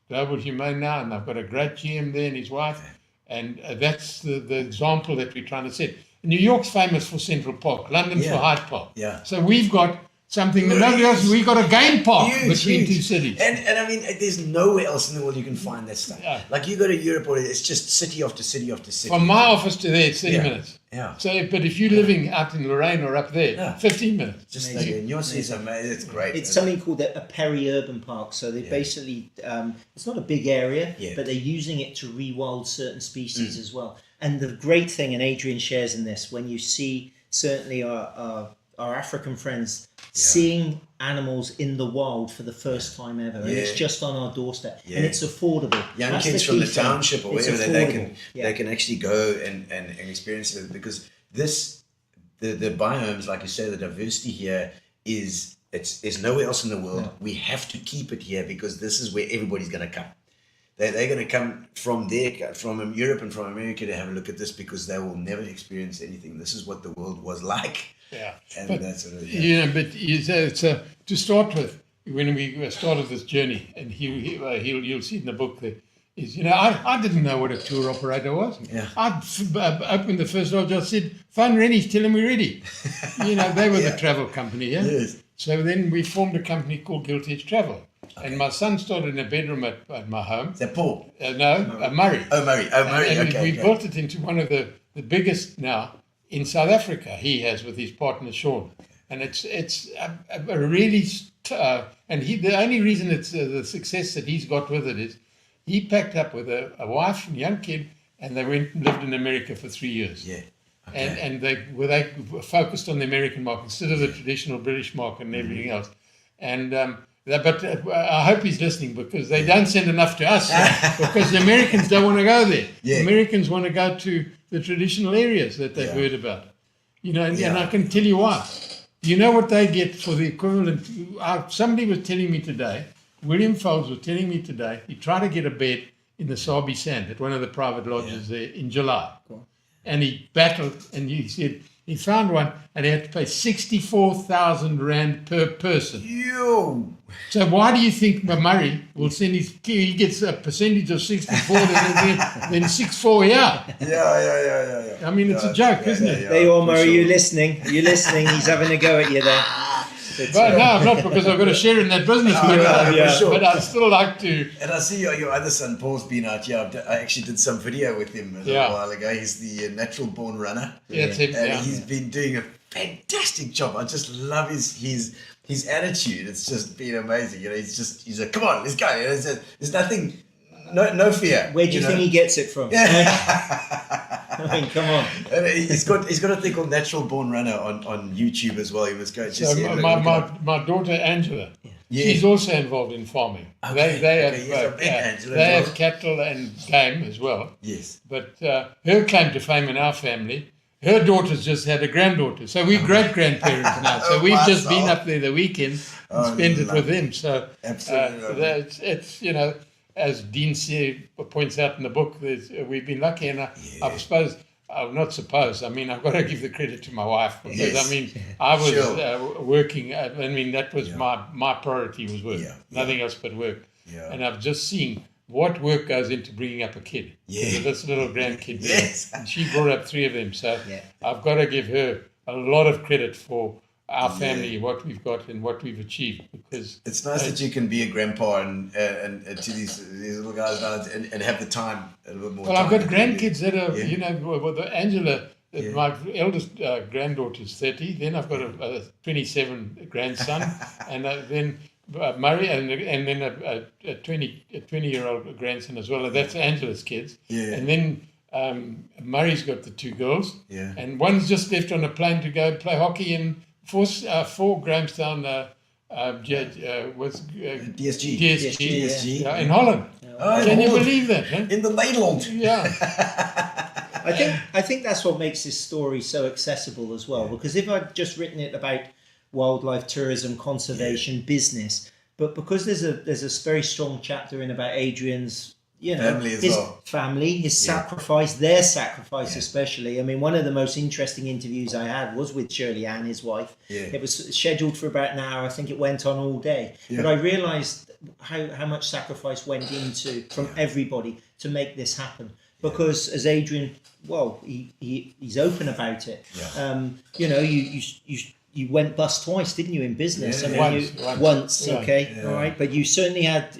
Global Humane now, and I've got a great GM there and his wife, and that's the example that we're trying to set. New York's famous for Central Park, London for Hyde Park. Yeah. So we've got something that nobody else. We've got a game park between two cities. And I mean, there's nowhere else in the world you can find that stuff. Yeah. Like you go to Europe, or it's just city after city after city. From my office to there, it's 30 minutes. Yeah. So, but if you're living out in Lorraine or up there, 15 minutes. Just like in your city, it's amazing. It's great. It's something called a peri-urban park. So they basically, it's not a big area, but they're using it to rewild certain species as well. And the great thing, and Adrian shares in this, when you see certainly our African friends seeing animals in the wild for the first time ever, and it's just on our doorstep, and it's affordable. Young That's kids the from key the thing. township or It's wherever affordable. they can actually go and experience it, because the biomes, like you say, the diversity here is nowhere else in the world. We have to keep it here because this is where everybody's going to come. They're going to come from Europe and from America to have a look at this, because they will never experience anything. This is what the world was like. Yeah. And But, that's what it is. but it's to start with, when we started this journey, and you'll see in the book there, is, I didn't know what a tour operator was. Yeah. I opened the first door, just said, phone Rennie's, tell him we're ready. They were the travel company, yeah? Yes. So then we formed a company called Guilty Edge Travel. Okay. And my son started in a bedroom at my home. Is that Paul? Murray. Oh, Murray. And Okay. we built it into one of the biggest now in South Africa. He has with his partner Sean, and it's a really and the only reason it's the success that he's got with it is he packed up with a wife and young kid, and they went and lived in America for 3 years. Yeah. Okay. And they focused on the American market instead of the traditional British market and everything else. And but I hope he's listening, because they don't send enough to us, because the Americans don't want to go there. Yeah. The Americans want to go to the traditional areas that they've heard about. And I can tell you why. You know what they get for the equivalent? Somebody was telling me today, William Folds was telling me today, he tried to get a bed in the Sabi Sand at one of the private lodges there in July. Cool. And he battled, and he said he found one, and he had to pay 64,000 Rand per person. Yo. So why do you think Murray will send he gets a percentage of 64, then 64 Yeah. I mean, it's a joke, isn't it? There you are, Murray. You're listening. He's having a go at you there. But no, I'm not, because I've got to share in that business. For sure. But I'd still like to. And I see your other son, Paul's been out here. I actually did some video with him a little while ago. He's the natural born runner. Yeah, it's him. And he's been doing a fantastic job. I just love his attitude. It's just been amazing. He's like, come on, let's go. There's nothing, no fear. Where do you think he gets it from? I mean, come on. And he's got a thing called Natural Born Runner on YouTube as well. You must go. So my daughter Angela, she's also involved in farming. Okay. They have cattle and game as well. Yes. But her claim to fame in our family, her daughter's just had a granddaughter. So we're great-grandparents now. So we've just been up there the weekend and spent it with them. So it's as Dean points out in the book, we've been lucky, and I suppose, I've got to give the credit to my wife, because I was working. That was my priority was work, nothing else but work. Yeah. And I've just seen what work goes into bringing up a kid. Yeah. This little grandkid. Yes. And she brought up 3 of them, so I've got to give her a lot of credit for our family, what we've got and what we've achieved. Because it's nice that you can be a grandpa and to these little guys now and have the time a little bit more. Well, time. I've got grandkids that are, you know, well, Angela, my eldest granddaughter is 30. Then I've got a 27 grandson, and then Murray, and then a 20-year-old grandson as well. And that's Angela's kids. Yeah. And then Murray's got the 2 girls. Yeah. And one's just left on a plane to go play hockey in 4 Grahamstown. DSG. DSG. Yeah, in Holland. Oh, Can you believe that? Huh? In the Nederland. Yeah. I think that's what makes this story so accessible as well. Because if I'd just written it about wildlife tourism, conservation, business, but because there's a very strong chapter in about Adrian's, you know, family as his well. family, his sacrifice, their sacrifice especially. I mean, one of the most interesting interviews I had was with Shirley Ann, his wife. Yeah. It was scheduled for about an hour. I think it went on all day. Yeah. But I realised how much sacrifice went into from everybody to make this happen. Because as Adrian, well, he's open about it. Yeah. You know, you went bust twice, didn't you, in business? Yeah, I mean, once, Yeah. okay, Yeah. all right. But you certainly had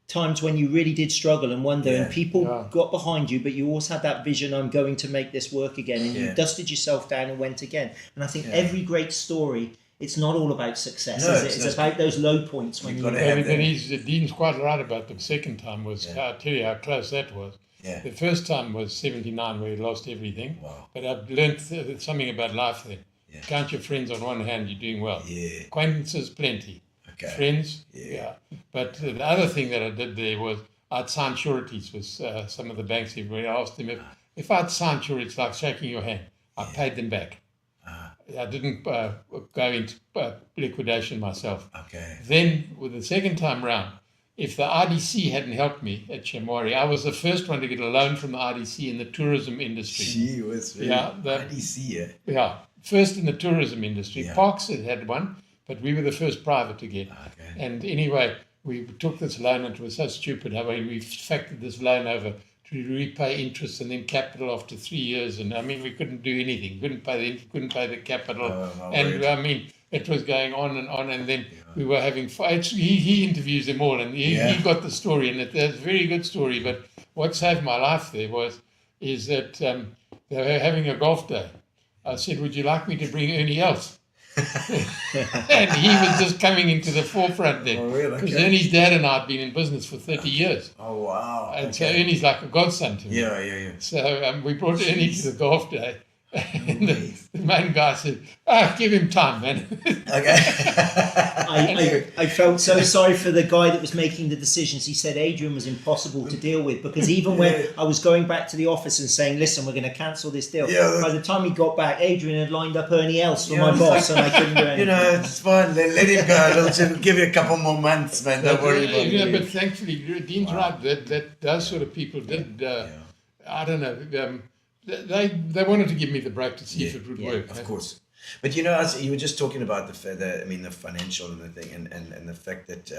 times when you really did struggle and wonder, and people got behind you, but you also had that vision, I'm going to make this work again, and you dusted yourself down and went again. And I think every great story, it's not all about success, No, is it? It's about those low points when You've you... got to have But Dean's quite right about the second time. I'll tell you how close that was. Yeah. The first time was 79, where he lost everything. Wow. But I've learned something about life then. Yeah. Count your friends on one hand, you're doing well. Yeah. Acquaintances, plenty. Okay. Friends, Yeah. But the other thing that I did there was I'd signed sureties with some of the banks. Where I asked them if I'd signed sureties, like shaking your hand, I paid them back. I didn't go into liquidation myself. Okay. Then, with the second time round, if the RDC hadn't helped me at Chamwari, I was the first one to get a loan from the RDC in the tourism industry. She was very IDC. Yeah, first in the tourism industry. Yeah. Parks had one, but we were the first private to get. Okay. And anyway, we took this loan, and it was so stupid. I mean, we factored this loan over to repay interest and then capital after 3 years. And I mean, we couldn't do anything. Couldn't pay the capital. And I mean, it was going on. And then we were having fights. He interviews them all, and he got the story, and it's a very good story. But what saved my life there is that they were having a golf day. I said, would you like me to bring Ernie else? And he was just coming into the forefront then. Oh, really? Because Okay. Ernie's dad and I had been in business for 30 years. Oh, wow. And so Ernie's like a godson to me. Yeah. So we brought Ernie to the golf day. And the main guy said, give him time, man. Okay. I felt so sorry for the guy that was making the decisions. He said Adrian was impossible to deal with, because even when I was going back to the office and saying, listen, we're going to cancel this deal, by the time he got back, Adrian had lined up Ernie else for my boss, and I couldn't do anything. You know, it's fine. Let him go. It'll give you a couple more months, man. Don't worry about it. But thankfully, Dean's right. That those sort of people did, I don't know, they wanted to give me the break to see if it would work. Of course. But you know, as you were just talking about the financial and the thing, and the fact that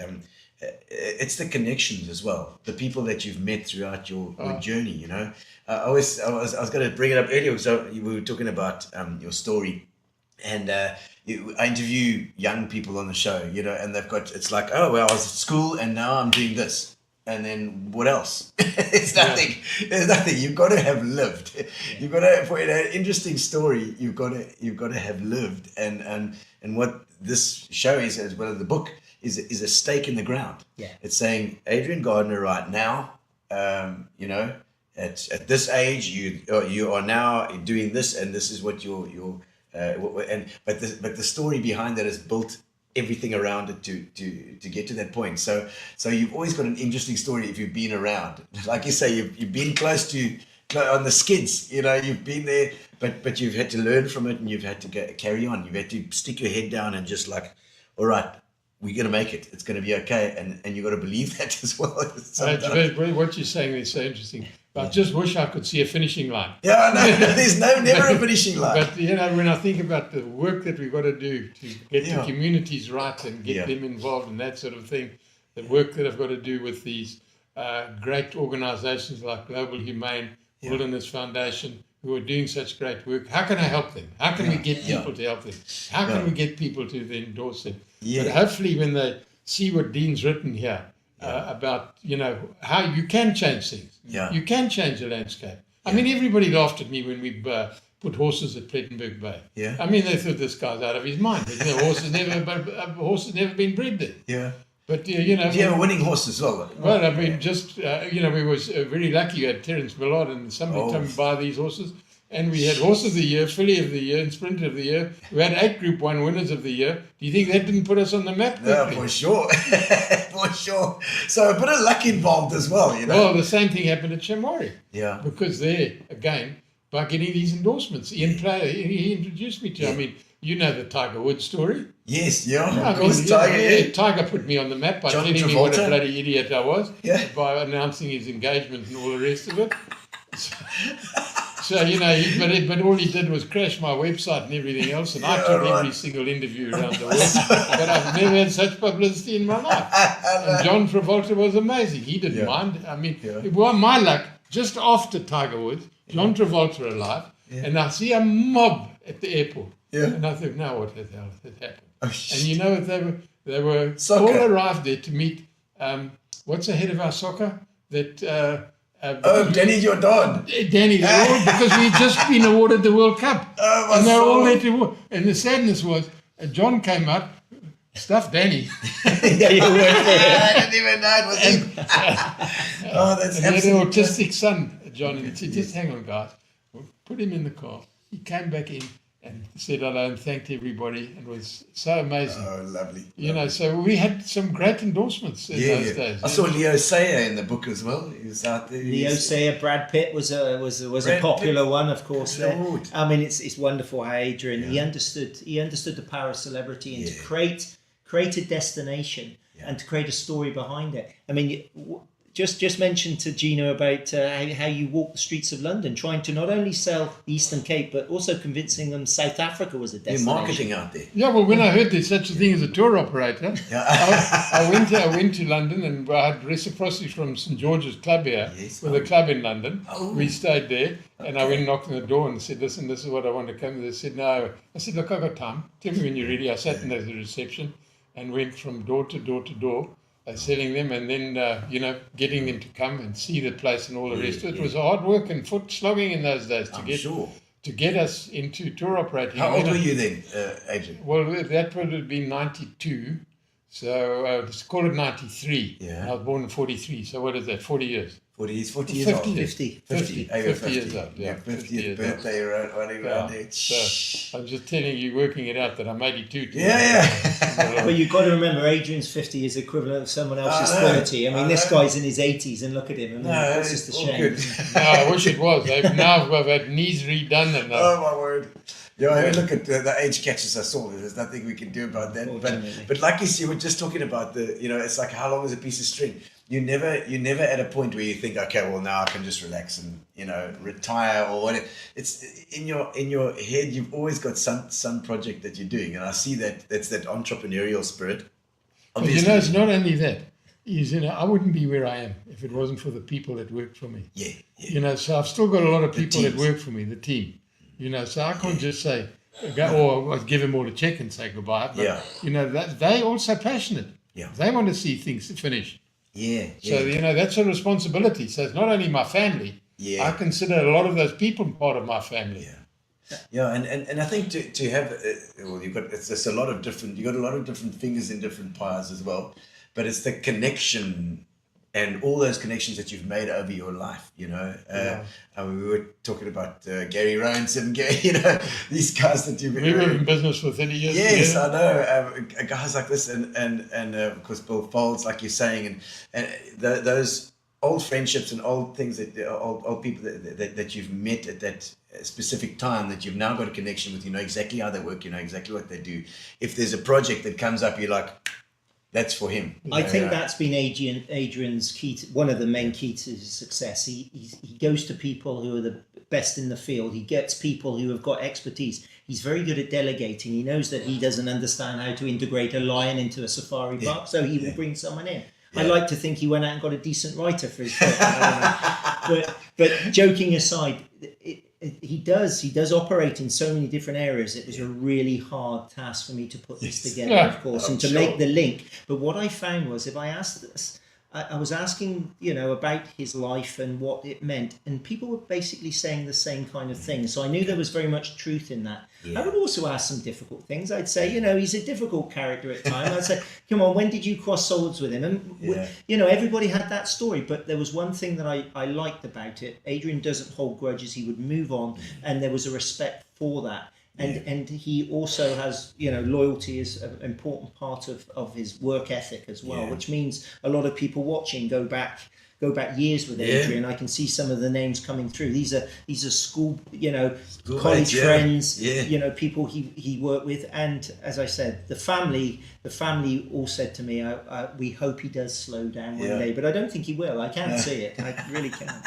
it's the connections as well, the people that you've met throughout your journey. You know, I was going to bring it up earlier. So we were talking about your story, and I interview young people on the show. You know, and it's like, oh well, I was at school and now I'm doing this. And then what else? It's nothing. There's nothing. You've got to have lived. You've got to, for an interesting story, you've got to have lived. And what this show is, as well as the book, is a stake in the ground. Yeah. It's saying Adrian Gardiner right now, you know, at this age, you are now doing this, and this is what but the story behind that is built everything around it to get to that point. So you've always got an interesting story if you've been around. Like you say, you've been close to on the skids. You know, you've been there, but you've had to learn from it, and you've had to carry on. You've had to stick your head down and just like, all right, we're going to make it. It's going to be okay, and you've got to believe that as well. What you're saying is so interesting. I just wish I could see a finishing line. Yeah, no, there's never a finishing line. But, you know, when I think about the work that we've got to do to get the communities right and get them involved and that sort of thing, the work that I've got to do with these great organizations like Global Humane, Wilderness Foundation, who are doing such great work. How can I help them? How can we get people to help them? How can we get people to endorse them? Yeah. But hopefully when they see what Dean's written here about, how you can change things. Yeah. You can change the landscape. I mean, everybody laughed at me when we put horses at Plettenberg Bay. Yeah. I mean, they thought this guy's out of his mind. Horses never been bred there. Yeah. But, Do you have a winning horse as well? well, I mean, just, we was very lucky. You had Terence Millard and somebody told me to buy these horses. And we had Horse of the Year, Filly of the Year, and Sprinter of the Year. We had 8 Group 1 winners of the year. Do you think that didn't put us on the map Yeah, quickly? for sure. For sure. So a bit of luck involved as well, Well, the same thing happened at Chamwari. Yeah. Because there, again, by getting these endorsements, Ian Player, he introduced me to, I mean, you know the Tiger Woods story. Yes, yeah. I Of mean, course, Tiger. Tiger put me on the map by John telling me what a Travolta. bloody idiot I was, Yeah. by announcing his engagement and all the rest of it. So but all he did was crash my website and everything else, and I took every single interview around the world. But I've never had such publicity in my life. And John Travolta was amazing. He didn't mind. I mean, it was my luck. Just after Tiger Woods, John Travolta alive, and I see a mob at the airport. Yeah. And I thought, now what the hell has happened? Oh, And you know what they were Soccer. all arrived there to meet. What's the head of our soccer? That. Danny Jordan. Danny, they're all, because we'd just been awarded the World Cup. my And they're all soul. there to. And the sadness was, John came up, stuffed Danny. Yeah, you work for it. I didn't even know it was him. That's And he had an absolutely autistic son, John, and he said, just hang on, guys. We'll put him in the car. He came back in and said hello and thanked everybody, and was so amazing. Oh, lovely. So we had some great endorsements in those days. I saw Leo Sayer in the book as well. He was out there. Leo Sayer, Brad Pitt was a Brad popular one, of course. There. Lord. I mean, it's wonderful how Adrian he understood the power of celebrity and to create a destination and to create a story behind it. I mean, just mentioned to Gino about how you walk the streets of London, trying to not only sell the Eastern Cape but also convincing them South Africa was a You're destination. marketing out there. Yeah, well, when I heard there's such a thing as a tour operator, I went to London, and I had reciprocity from St George's Club here, with a club in London. We stayed there, and I went and knocked on the door and said, listen, this is what I want to come. They said, no. I said, look, I've got time. Tell me when you're ready. I sat in the reception and went from door to door to door, selling them, and then, getting them to come and see the place and all the rest of it. It was hard work and foot slogging in those days to get us into tour operating. How old were you then, Adrian? Well, that would have been 92. So let's call it 93. Yeah. I was born in 43. So what is that? 40 years. 40 years 50. old. 50. 50. 50 years old. Yeah, 50th birthday running around there. So I'm just telling you, working it out, that I'm 82. But you've got to remember, Adrian's 50 is equivalent of someone else's 30. I mean, this guy's in his 80s, and look at him. I mean, it's just a shame. Good. No, I wish it was. I've had knees redone. And Oh, my word. Yeah, I look at the age catches I saw. There's nothing we can do about that. But like you see, we're just talking about it's like how long is a piece of string? You're never at a point where you think, okay, well now I can just relax and retire or whatever. It's in your head. You've always got some project that you're doing, and I see that's that entrepreneurial spirit. But it's not only that. I wouldn't be where I am if it wasn't for the people that worked for me. Yeah. So I've still got a lot of people that work for me, the team. So I can't just say, or give them all a check and say goodbye. But, that they're also passionate. Yeah. They want to see things finished. Yeah. So, that's a responsibility. So it's not only my family. Yeah. I consider a lot of those people part of my family. Yeah, and I think to have you've got it's a lot of different. You got a lot of different fingers in different pies as well, but it's the connection and all those connections that you've made over your life. We were talking about Gary Rowan, Sim Gay. These guys that you've been. We were in business for 30 years. Yes, I know. Guys like this, and of course Bill Folds, like you're saying, and those old friendships and old things old people that you've met at that specific time that you've now got a connection with. You know exactly how they work. You know exactly what they do. If there's a project that comes up, you're like, that's for him. I think that's been Adrian's key. One of the main keys to his success. He goes to people who are the best in the field. He gets people who have got expertise. He's very good at delegating. He knows that he doesn't understand how to integrate a lion into a safari park, so he will bring someone in. I like to think he went out and got a decent writer for his book. But joking aside, he does operate in so many different areas. It was a really hard task for me to put this together, Yeah. of course, and to make the link. But what I found was, if I asked this, I was asking, about his life and what it meant, and people were basically saying the same kind of thing. So I knew there was very much truth in that. Yeah. I would also ask some difficult things. I'd say, he's a difficult character at times. I'd say, come on, when did you cross swords with him? And everybody had that story, but there was one thing that I liked about it. Adrian doesn't hold grudges. He would move on, and there was a respect for that. And he also has, loyalty is an important part of his work ethic as well, which means a lot of people watching go back years with Adrian. I can see some of the names coming through. These are school, college friends, people he worked with. And as I said, the family all said to me, we hope he does slow down one day, but I don't think he will. I can't see it. I really can't.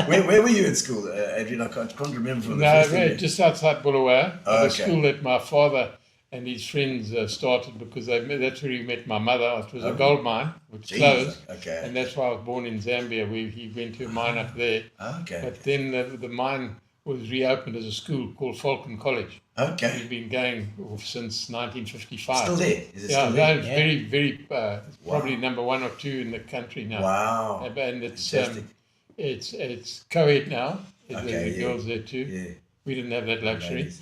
Where were you at school, Adrian? I can't remember from the first thing. Just outside Bulawayo. Oh, The school that my father and his friends started, because that's where he met my mother. It was a gold mine, which closed. Okay. And that's why I was born in Zambia. He went to a mine up there. Okay. But then the mine was reopened as a school called Falcon College. Okay. It's been going since 1955. Still there? Is it Yeah, still there? it's very, very, probably number 1 or 2 in the country now. Wow. And it's Fantastic. it's co-ed now. Okay, There's girls there too. Yeah. We didn't have that luxury.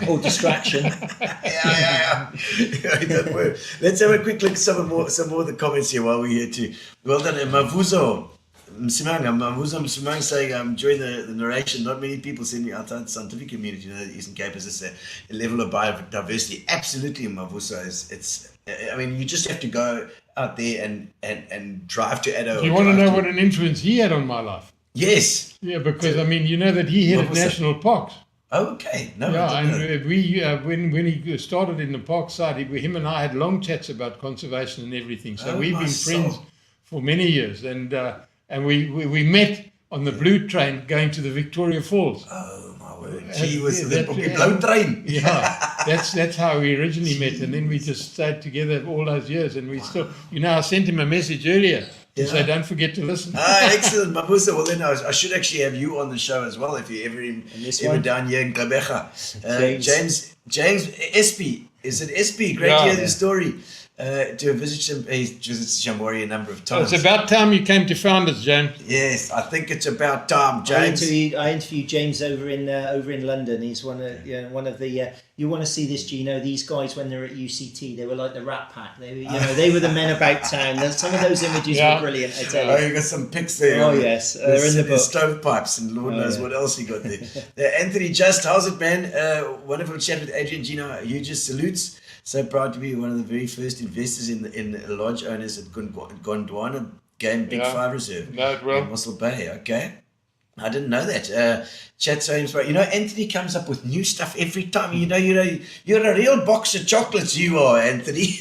Or distraction. Yeah. Don't worry. Let's have a quick look at some more of the comments here while we're here too. Well done, Mavuzo Msimang saying, I'm enjoying the narration. Not many people send me outside the scientific community know that Eastern Cape is a level of biodiversity. Absolutely, Mavuzo. You just have to go out there and drive to Addo. You want to know what an influence he had on my life? Yes. Yeah, because you know that he headed national parks. Okay. No. Yeah, I didn't know. and we when he started in the park side, him and I had long chats about conservation and everything. So we've been friends for many years, and we met on the blue train going to the Victoria Falls. Oh my word! Gee, was the blue train. Yeah, that's how we originally met, and then we just stayed together all those years, and we still. I sent him a message earlier. So don't forget to listen. Excellent, Mabusa. Well, then I should actually have you on the show as well if you're ever down here in Gqeberha. James Espy. Is it Espy? Great to hear the story. To visit Shambori a number of times. It's about time you came to Founders, James. Yes, I think it's about time, James. I interviewed James over in London. He's one of the. You want to see this, Gino? These guys, when they were at UCT, they were like the Rat Pack. They were the men about town. Some of those images were brilliant. I tell you. You got some pics there. Oh yes, they're in the book. Stovepipes and Lord knows what else you got there. Anthony, how's it, man? Wonderful chat with Adrian. Gino, huge salutes. So proud to be one of the very first investors in lodge owners at Gondwana Game Big Five Reserve. In Mossel Bay. Okay. I didn't know that. Chat so inspired. Anthony comes up with new stuff every time. You're a real box of chocolates, you are, Anthony.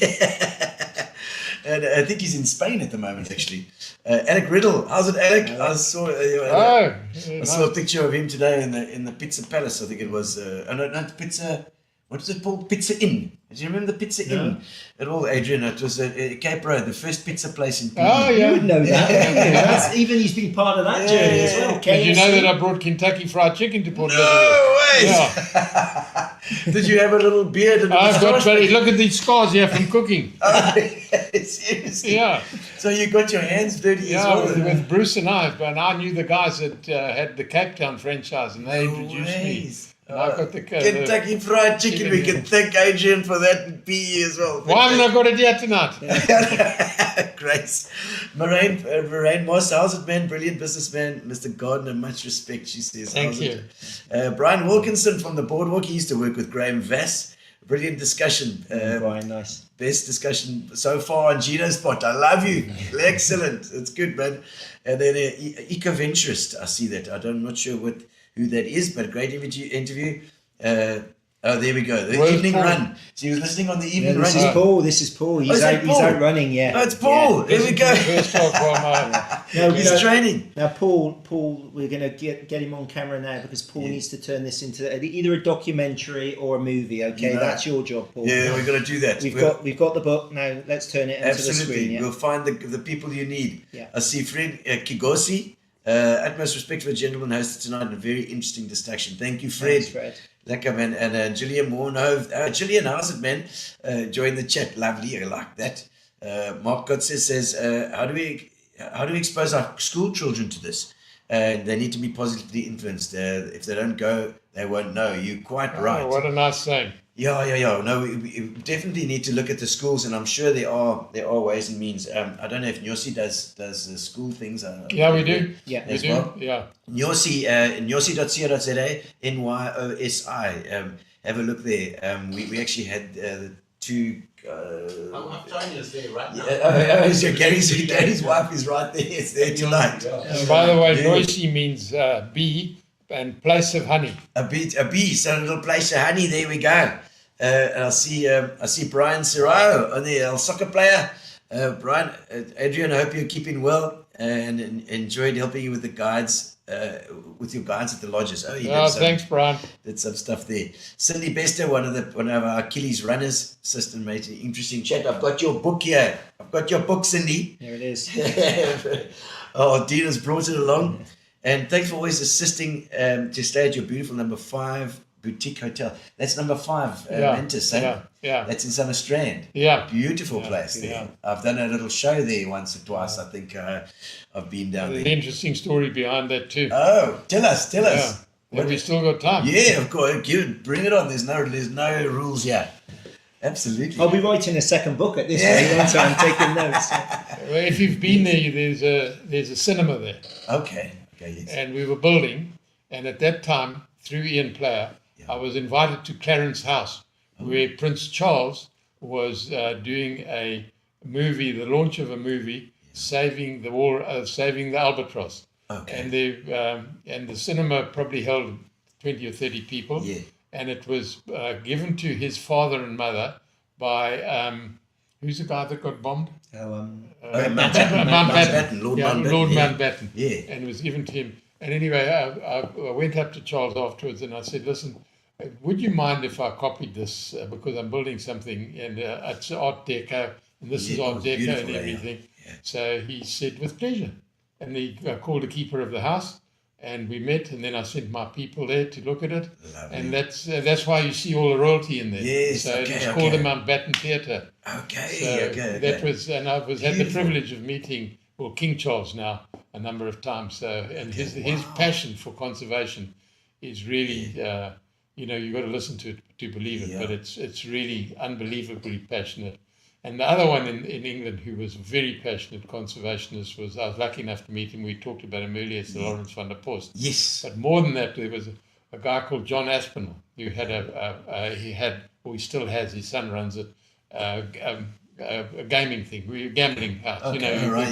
And I think he's in Spain at the moment, actually. Alec Riddle, how's it, Alec? I saw a picture of him today in the Pizza Palace. I think it was. Not Pizza. What is it called? Pizza Inn. Do you remember the Pizza Inn at all, Adrian? It was Cape Road, the first pizza place in PE. Oh, yeah. You would know that. Even he's been part of that journey as well. Did you know that I brought Kentucky Fried Chicken to Port Elizabeth? No way! Yeah. Did you have a little beard? And I've got look at these scars here from cooking. Seriously? Yeah. So you got your hands dirty as well? With Bruce and I knew the guys that had the Cape Town franchise, and they introduced me. And I got the Kentucky Fried Chicken. We can thank Adrian for that in PE as well. Why haven't I got it yet tonight? Grace. Moraine Moss, how's it, man? Brilliant businessman. Mr. Gardiner, much respect, she says. Thank you. Brian Wilkinson from the Boardwalk. He used to work with Graham Vass. Brilliant discussion. Brian, nice. Best discussion so far on Gino's spot. I love you. Excellent. It's good, man. And then Ecoventurist. I see that. I'm not sure who that is, but a great interview. There we go. The evening run. So he was listening on the evening run. This is Paul. He's out running, yeah. Oh, it's Paul. There we go. He's training. Now, Paul, we're going to get him on camera now because Paul needs to turn this into either a documentary or a movie, okay? That's your job, Paul. Yeah, we're going to do that. We've got the book. Now, let's turn it into the screen. Yeah? We'll find the people you need. Yeah. I see Fred Kigosi. Utmost respect for the gentleman hosted tonight and a very interesting discussion. Thank you, Fred. Thanks, Fred. Lekker, man. And Gillian Moornhoven. Gillian, how's it, man? Join the chat. Lovely. I like that. Mark Gotze says, how do we expose our school children to this? They need to be positively influenced. If they don't go, they won't know. You're quite right. What a nice saying. Yeah. No, we definitely need to look at the schools, and I'm sure there are ways and means. I don't know if Nyosi does the school things. Yeah, we do. Yeah, we do. Well. Yeah. Nyosi, nyosi.co.za, NYOSI. Have a look there. We actually had the two. I'm trying to stay right now. Gary's wife is right there. It's there tonight. And by the way, Noisy means bee and place of honey. A bee, so a little place of honey. There we go. And I see Brian Serrao on there, our soccer player. Brian, Adrian, I hope you're keeping well and enjoyed helping you with the guides. With your guides at the lodges. Thanks, Brian. Did some stuff there. Cindy Bester, one of our Achilles runners, sister, made an interesting chat. I've got your book here. I've got your book, Cindy. There it is. Dina's brought it along. And thanks for always assisting to stay at your beautiful number 5 boutique hotel. That's number 5, Mentis, eh? Yeah. That's in Summerstrand. Yeah. Beautiful place there. Yeah. I've done a little show there once or twice. I think I've been down There's there. an interesting story behind that too. Oh, tell us. Yeah. Have we still got time? Yeah, of course. Bring it on. There's no rules here. Absolutely. I'll be writing a second book at this rate, won't I? I'm taking notes. Well, if you've been there, there's a cinema there. Okay, yes. And we were building, and at that time, through Ian Player, I was invited to Clarence House, where Prince Charles was doing a movie, the launch of a movie, saving the albatross. Okay. And the cinema probably held 20 or 30 people. Yeah. And it was given to his father and mother by who's the guy that got bombed? Mountbatten, Lord Mountbatten. Lord Mountbatten. Yeah. And it was given to him. And anyway, I went up to Charles afterwards and I said, listen, would you mind if I copied this because I'm building something and it's Art Deco and this is Art Deco and everything. Yeah. So he said, with pleasure. And he called the keeper of the house and we met and then I sent my people there to look at it. Lovely. And that's why you see all the royalty in there. Yes, so it was called the Mountbatten Theatre. That was, and I was had the privilege of meeting King Charles now a number of times. So and his passion for conservation is really you've got to listen to it to believe it. But it's really unbelievably passionate. And the other one in England who was a very passionate conservationist was, I was lucky enough to meet him. We talked about him earlier, Sir Lawrence van der Post. Yes. But more than that, there was a guy called John Aspinall who had he still has, his son runs it, a gaming thing, gambling house. Okay, right,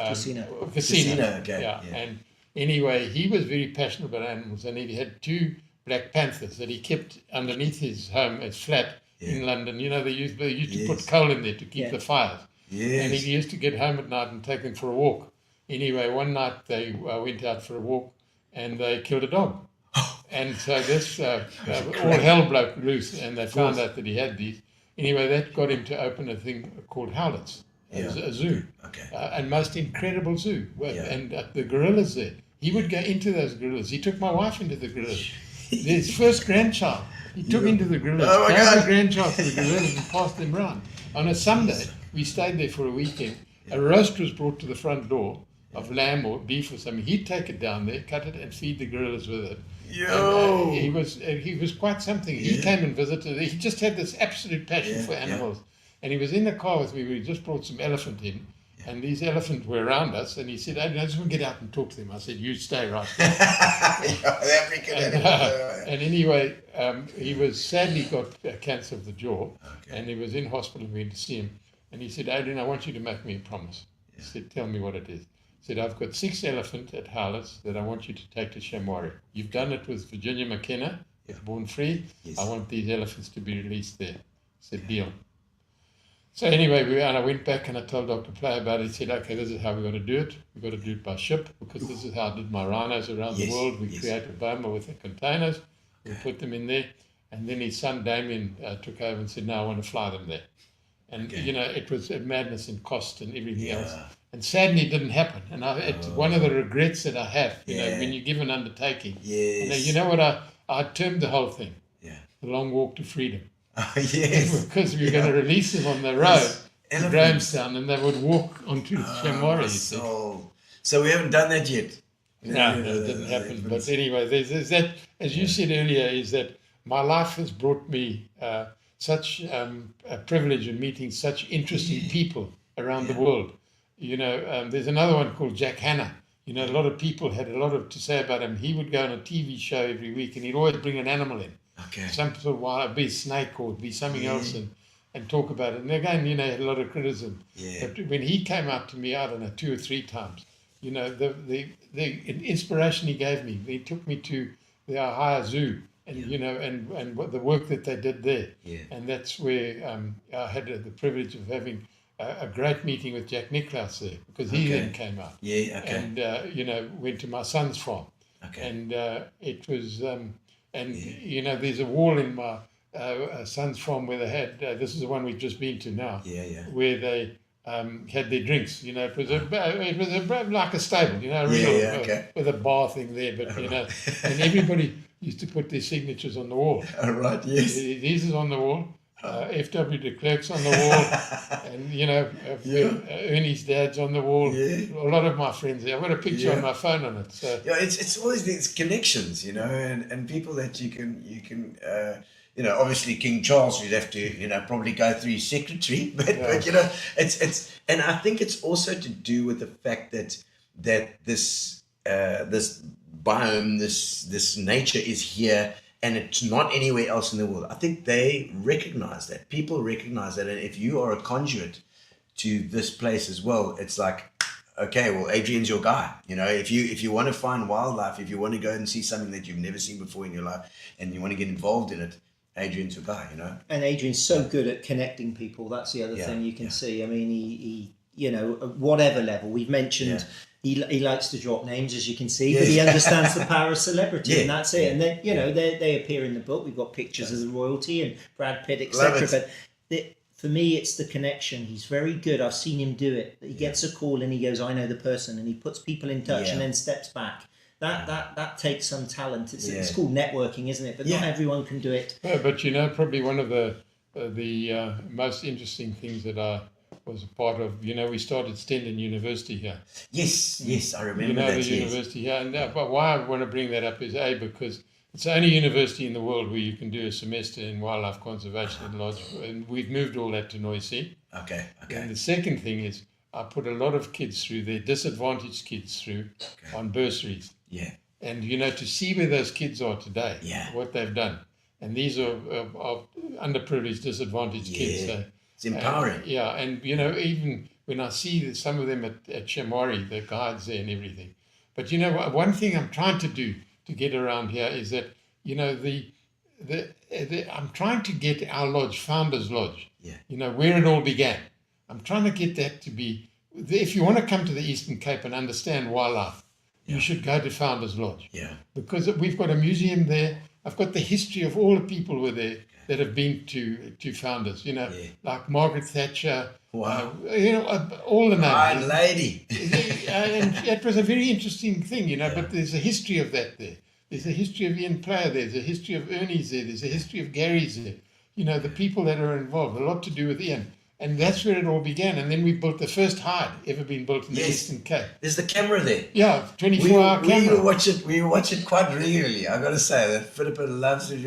Casino. Casino, okay. Yeah. And anyway, he was very passionate about animals and he had 2 black panthers that he kept underneath his home, his flat, in London. They used to put coal in there to keep the fires. Yes. And he used to get home at night and take them for a walk. Anyway, one night they went out for a walk and they killed a dog. And so this all hell broke loose and they found out that he had these. Anyway, that got him to open a thing called Howlett's, a zoo. Okay. And most incredible zoo. And the gorillas there. He would go into those gorillas. He took my wife into the gorillas. His first grandchild. He took into the gorillas, the grandchild to the gorillas and passed them round. On a Sunday, we stayed there for a weekend. A roast was brought to the front door of lamb or beef or something. He'd take it down there, cut it, and feed the gorillas with it. Yo! And, he was quite something. He came and visited. He just had this absolute passion for animals. And he was in the car with me. We just brought some elephant in. And these elephants were around us, and he said, I just want to get out and talk to them. I said, you stay right there. And anyway, he was sadly got cancer of the jaw, and he was in hospital. We went to see him. And he said, Adrian, I want you to make me a promise. He said, tell me what it is. He said, I've got 6 elephants at Howlett's that I want you to take to Shamwari. You've done it with Virginia McKenna, with Born Free. Yes. I want these elephants to be released there. I said, deal. So anyway, I went back and I told Dr. Play about it. He said, okay, this is how we're going to do it. We've got to do it by ship because this is how I did my rhinos around the world. We create a boma with the containers. We put them in there. And then his son Damien took over and said, no, I want to fly them there. And, it was a madness in cost and everything else. And sadly, it didn't happen. And it's one of the regrets that I have, you know, Yeah. when you give an undertaking. Yes. And, you know what I termed the whole thing? Yeah. The Long Walk to Freedom. Yes. Because we were going to release them on the road to Grahamstown, and they would walk onto Shamwari. So we haven't done that yet. No, it didn't happen. But anyway, there's that, as you said earlier, is that my life has brought me such a privilege in meeting such interesting people around the world. You know, there's another one called Jack Hanna. You know, a lot of people had a lot to say about him. He would go on a TV show every week, and he'd always bring an animal in. Okay. Some sort of wild, be a snake or be something else, and talk about it. And again, you know, he had a lot of criticism. Yeah. But when he came out to me, I don't know, 2 or 3 times, you know, the inspiration he gave me. He took me to the Ohio Zoo, and you know, and what the work that they did there. Yeah. And that's where I had the privilege of having a great meeting with Jack Nicklaus there, because he then came out. Yeah. Okay. And you know, went to my son's farm. Okay. And it was, you know, there's a wall in my son's farm where they had. This is the one we've just been to now. Yeah. Where they had their drinks. You know, it was like a stable. You know, real with a bar thing there. But you know, and everybody used to put their signatures on the wall. All right. Yes. These is on the wall. F.W. de Klerk's on the wall, and you know, Ernie's dad's on the wall. Yeah. A lot of my friends there. I've got a picture on my phone on it. So Yeah, it's always these connections, you know, and people that you can you know, obviously King Charles, you'd have to, you know, probably go through his secretary, but you know, it's and I think it's also to do with the fact that this biome, this nature is here, and it's not anywhere else in the world. I think they recognize that. People recognize that, and if you are a conduit to this place as well, it's like, okay, well, Adrian's your guy. You know, if you want to find wildlife, if you want to go and see something that you've never seen before in your life, and you want to get involved in it, Adrian's your guy. You know. And Adrian's so good at connecting people. That's the other thing you can see. I mean, he you know, at whatever level we've mentioned. He likes to drop names, as you can see, but he understands the power of celebrity, and that's it. And then, you know, they appear in the book. We've got pictures of the royalty and Brad Pitt, etc. But for me, it's the connection. He's very good. I've seen him do it. He gets a call and he goes, I know the person, and he puts people in touch and then steps back. That takes some talent. It's called networking, isn't it? But not everyone can do it. Yeah, but you know, probably one of the most interesting things that I was a part of, you know, we started Stendon University here. Yes, I remember you know, that. the university here. And but why I want to bring that up is because it's the only university in the world where you can do a semester in wildlife conservation at Lodge, and we've moved all that to Noisy. Okay. And the second thing is I put a lot of kids through there, disadvantaged kids through on bursaries. Yeah. And you know, to see where those kids are today, what they've done, and these are underprivileged, disadvantaged kids. So, it's empowering. And you know, even when I see some of them at Shamwari, the guides there and everything. But you know, one thing I'm trying to do to get around here is that, you know, I'm trying to get our lodge, Founders Lodge, you know, where it all began. I'm trying to get that to be, if you want to come to the Eastern Cape and understand wildlife, you should go to Founders Lodge. Yeah. Because we've got a museum there. I've got the history of all the people who were there that have been to Founders, you know, like Margaret Thatcher. Wow. You know, all the names. Fine lady. And it was a very interesting thing, you know, but there's a history of that there. There's a history of Ian Player there. There's a history of Ernie's there. There's a history of Gary's there. You know, the people that are involved, a lot to do with Ian. And that's where it all began. And then we built the first hide ever been built in the Eastern Cape. There's the camera there. Yeah, 24-hour camera. We watch it quite regularly. I got to say that Philippa loves it.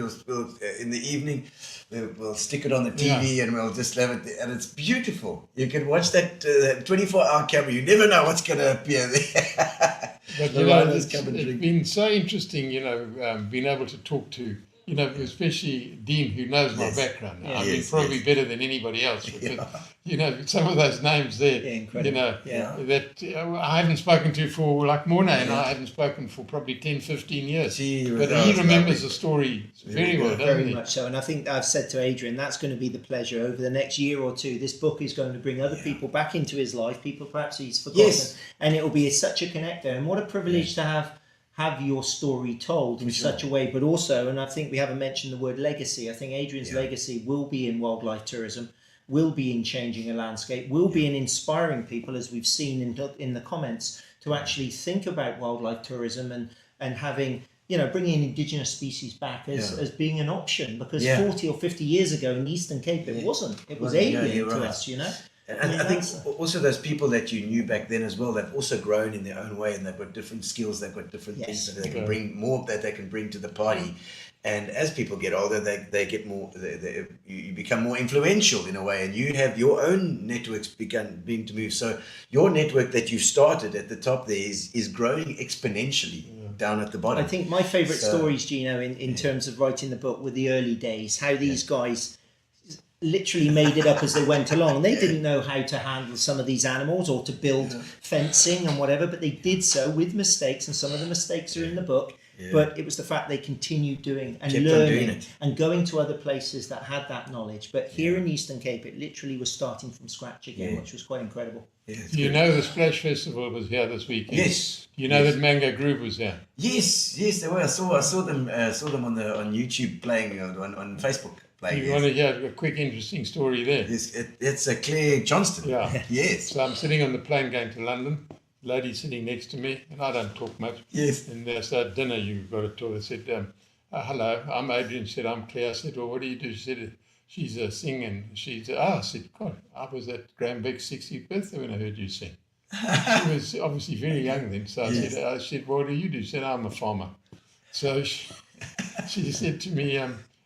In the evening, we'll stick it on the TV and we'll just have it there. And it's beautiful. You can watch that 24-hour camera. You never know what's going to appear there. But you know, it's been so interesting, you know, being able to talk to, you know, especially Dean, who knows my background. I mean, probably better than anybody else. Because, you know, some of those names there, you know, that I haven't spoken to for like Morna, and I haven't spoken for probably 10, 15 years. But he remembers the story very well, doesn't he? Very much so. And I think I've said to Adrian, that's going to be the pleasure over the next year or two. This book is going to bring other people back into his life, people perhaps he's forgotten. And it will be such a connector. And what a privilege to have your story told in such a way, but also, and I think we haven't mentioned the word legacy, I think Adrian's legacy will be in wildlife tourism. will be in changing a landscape, will be in inspiring people, as we've seen in the comments, to actually think about wildlife tourism and having, bringing indigenous species back as being an option, because 40 or 50 years ago in the Eastern Cape, it wasn't. It was alien to us, And I think also those people that you knew back then as well, they've also grown in their own way, and they've got different skills, they've got different things that they can bring, more that they can bring to the party. And as people get older, they get more, you become more influential in a way, and you have your own networks being to move. So your network that you started at the top there is growing exponentially down at the bottom. I think my favourite stories, Gino, in terms of writing the book, were the early days, how these guys literally made it up as they went along. They didn't know how to handle some of these animals or to build fencing and whatever, but they did so with mistakes, and some of the mistakes are in the book. But it was the fact they continued doing and learning and going to other places that had that knowledge. But here in Eastern Cape, it literally was starting from scratch again, which was quite incredible. The Splash Festival was here this weekend. Yes. That Mango Groove was here. Yes, they were. I saw them on YouTube playing on Facebook. You want to hear a quick, interesting story there? Yes, it's Claire Johnston. Yeah. Yes. So I'm sitting on the plane going to London. Lady sitting next to me, and I don't talk much. Yes. And so at dinner, you've got to talk. I said, hello, I'm Adrian. She said, I'm Claire. I said, well, what do you do? She said, she's a singing. She said, I said, God, I was at Graham Beck's 60th birthday when I heard you sing. She was obviously very young then. So I said, well, what do you do? She said, I'm a farmer. So she said to me,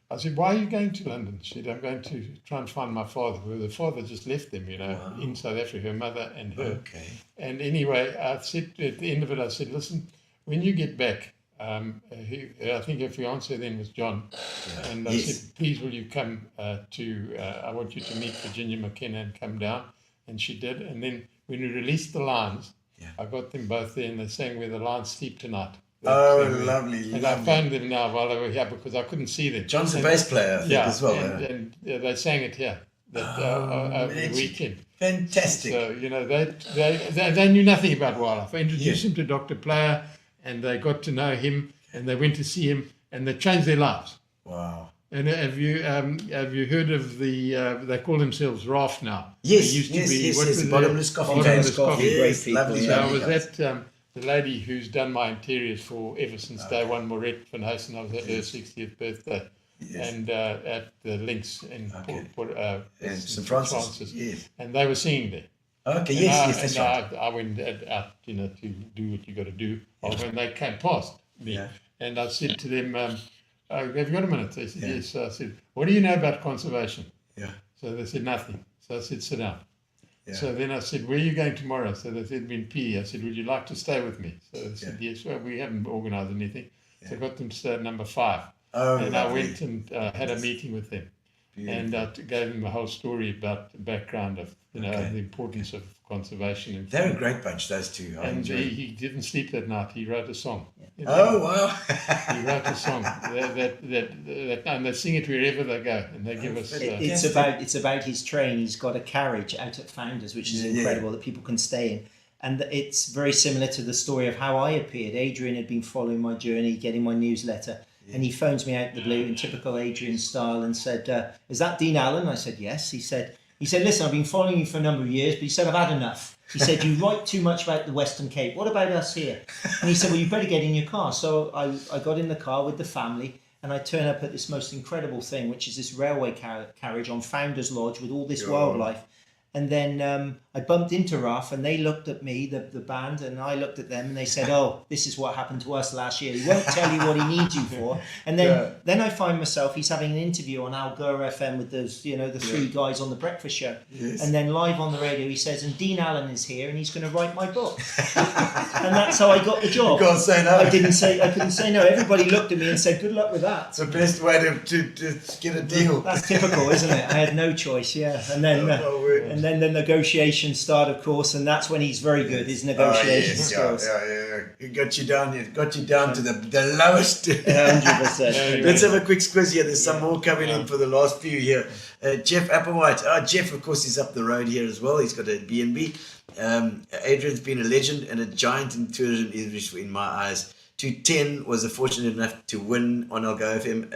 I said, why are you going to London? She said, I'm going to try and find my father. Well, the father just left them, in South Africa, her mother and her. Okay. And anyway, I said, at the end of it, I said, listen, when you get back, I think her fiancé then was John. Yeah. And I said, please, will you come I want you to meet Virginia McKenna and come down. And she did. And then when we released the lines, I got them both there, and they sang Where the Lions Sleep Tonight. Lovely. And I phoned them now while they were here because I couldn't see them. John's a bass player, I think, as well. And they sang it here over the weekend. Fantastic. So, they knew nothing about wildlife. I introduced them to Dr. Player, and they got to know him, and they went to see him, and they changed their lives. Wow. And have you heard of they call themselves RAF now? Yes, they used to be Bottomless Coffee. Bottomless Coffee. Yes, lovely. So I was at the lady who's done my interiors ever since day one, Maurette van Huysen. I was at her 60th birthday, and at the Links in St. Francis. Yes. And they were singing there. Okay, yes, that's right. I went out, to do what you got to do. When they came past me, and I said to them, have you got a minute? They said, yes. So I said, what do you know about conservation? Yeah. So they said, nothing. So I said, sit down. Yeah. So then I said, where are you going tomorrow? So they said, in P. I said, would you like to stay with me? So they said, yes. Well, we haven't organised anything. So I got them to stay at number 5. And I went and had a meeting with them. Beautiful. And I gave them a whole story about the background of, the importance of conservation. They're a great bunch, those two. And he didn't sleep that night. He wrote a song. Oh, wow. He wrote a song. And they sing it wherever they go. And they give us... It's about his train. He's got a carriage out at Founders, which is incredible, that people can stay in. And it's very similar to the story of how I appeared. Adrian had been following my journey, getting my newsletter. And he phones me out of the blue in typical Adrian style and said, is that Dean Allen? I said, yes. He said, listen, I've been following you for a number of years, but he said, I've had enough. He said, you write too much about the Western Cape. What about us here? And he said, well, you better get in your car. So I got in the car with the family, and I turn up at this most incredible thing, which is this railway carriage on Founders Lodge with all this wildlife. And then I bumped into RAF, and they looked at me, the band, and I looked at them, and they said, oh, this is what happened to us last year. He won't tell you what he needs you for. And then I find myself, he's having an interview on Al Ghur FM with those, the 3 guys on the breakfast show. Yes. And then live on the radio, he says, and Dean Allen is here, and he's going to write my book. And that's how I got the job. You can't say no. I couldn't say no. Everybody looked at me and said, good luck with that. It's the best way to get a deal. That's typical, isn't it? I had no choice, And then and then the negotiations start, of course, and that's when he's very good, his negotiation skills. He got you down to the lowest. 100%. Let's have a quick squiz here. There's some more coming in for the last few here. Jeff Applewhite. Jeff, of course, is up the road here as well. He's got a B&B. Adrian's been a legend and a giant in tourism industry in my eyes. 10 was fortunate enough to win on Algo FM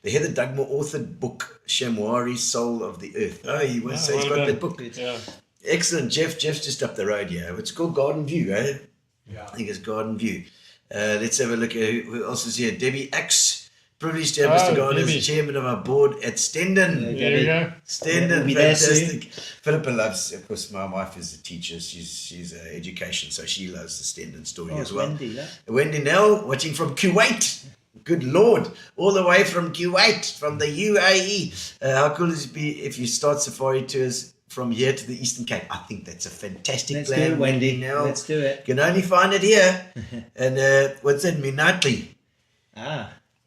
the Heather Dugmore authored book, Shamwari's Soul of the Earth. Oh, he's got that book. Yeah. Excellent. Jeff's just up the road here. It's called Garden View, eh? Yeah. I think it's Garden View. Let's have a look at who else is here. Debbie Axe. Privileged to have Mr. Gardiner as chairman of our board at Stendon. There you go. Stendon, We'll be there fantastic. Philippa loves, of course, my wife is a teacher. She's education, so she loves the Stendon story as well. Wendy, yeah. Wendy Nell, watching from Kuwait. Good Lord, all the way from Kuwait, from the UAE. How cool is it be if you start safari tours from here to the Eastern Cape? I think that's a fantastic Let's plan. do it, Wendy. Nell. Let's do it. You can only find it here. And what's that, Minatli?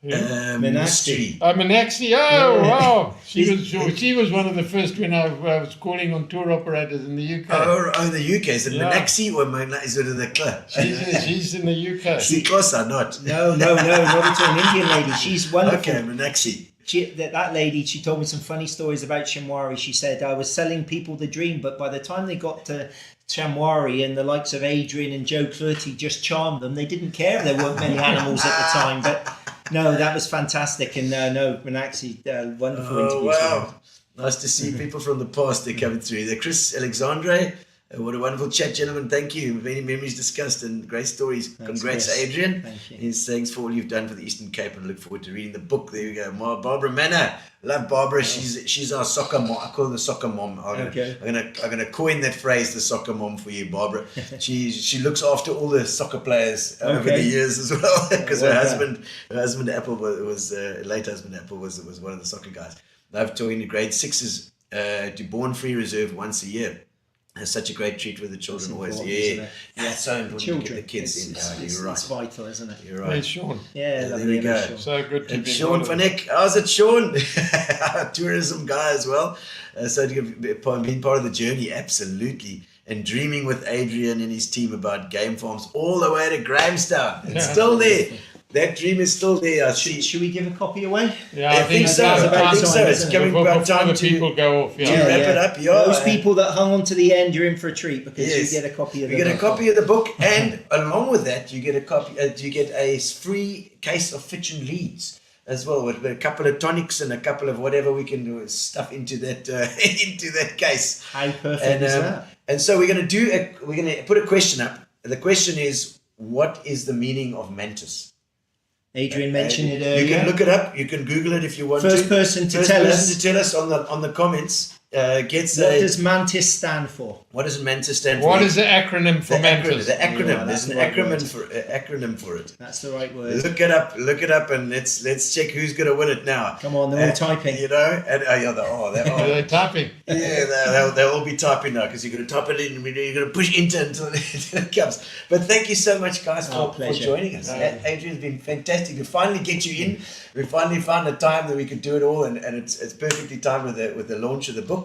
Mystery. Manaxi, oh wow! She was one of the first when I was calling on tour operators in the UK. Oh, the UK. Is it Yeah. Manaxi or is it the club? She's in the UK. Sikosa, not. No, not at all. An Indian lady. She's wonderful. Okay, Manaxi. That lady, she told me some funny stories about Shamwari. She said, I was selling people the dream, but by the time they got to Shamwari and the likes of Adrian and Joe Clurty just charmed them, they didn't care there weren't many animals at the time. But no, that was fantastic. And Manaxi, wonderful interviews. Wow. Nice to see people from the past. They're coming through. They're Chris Alexandre. What a wonderful chat, gentlemen. Thank you. Many memories discussed and great stories. Thanks, Congrats, Chris. Adrian. Thank you. He's thanks for all you've done for the Eastern Cape and look forward to reading the book. There you go. Barbara Manor. Love Barbara. She's our soccer mom. I call her the soccer mom. I'm gonna coin that phrase, the soccer mom, for you, Barbara. She looks after all the soccer players over the years as well, because her husband Apple was late husband Apple was one of the soccer guys. Love talking to grade 6s to Born Free Reserve once a year. It's such a great treat with the children always. Yeah, it's so important Children. to get the kids in. You're right. It's vital, isn't it? You're Hey, right. Sean. Yeah, There lovely. we go. Sean. So good to And be Sean involved. Vanek, how's it, Sean? Our tourism guy as well. So to be part of the journey, absolutely. And dreaming with Adrian and his team about game farms all the way to Grahamstown. It's still there. That dream is still there. I see. Should we give a copy away? Yeah, I think so. now's the I time. think so. It's isn't it? coming Before about time the to people go off. to Yeah. wrap it up. Yeah. Those people that hung on to the end, you're in for a treat because Yes. you get a copy of You the get a book. copy of the book, and along with that, you get a copy. You get a free case of Fitch and Leeds as well, with a couple of tonics and a couple of whatever we can do stuff into that into that case. How perfect is that? And so we're going to put a question up. The question is, what is the meaning of mantis? Adrian mentioned it earlier. You can look it up. You can Google it if you want First to. person to tell us. to tell us on the comments. Gets What a. does Mantis stand for? What does mantis stand for? What is the acronym for Mantis? The acronym. Yeah, There's that's an the right acronym for it. That's the right word. Look it up, and let's check who's going to win it now. Come on, they're all typing. You know, and Are they typing? they'll all be typing now because you're going to type it in, and you're going to push enter until it comes. But thank you so much, guys, for joining us. Adrian's been fantastic to finally get you in. We finally found a time that we could do it all, and it's perfectly timed with the launch of the book.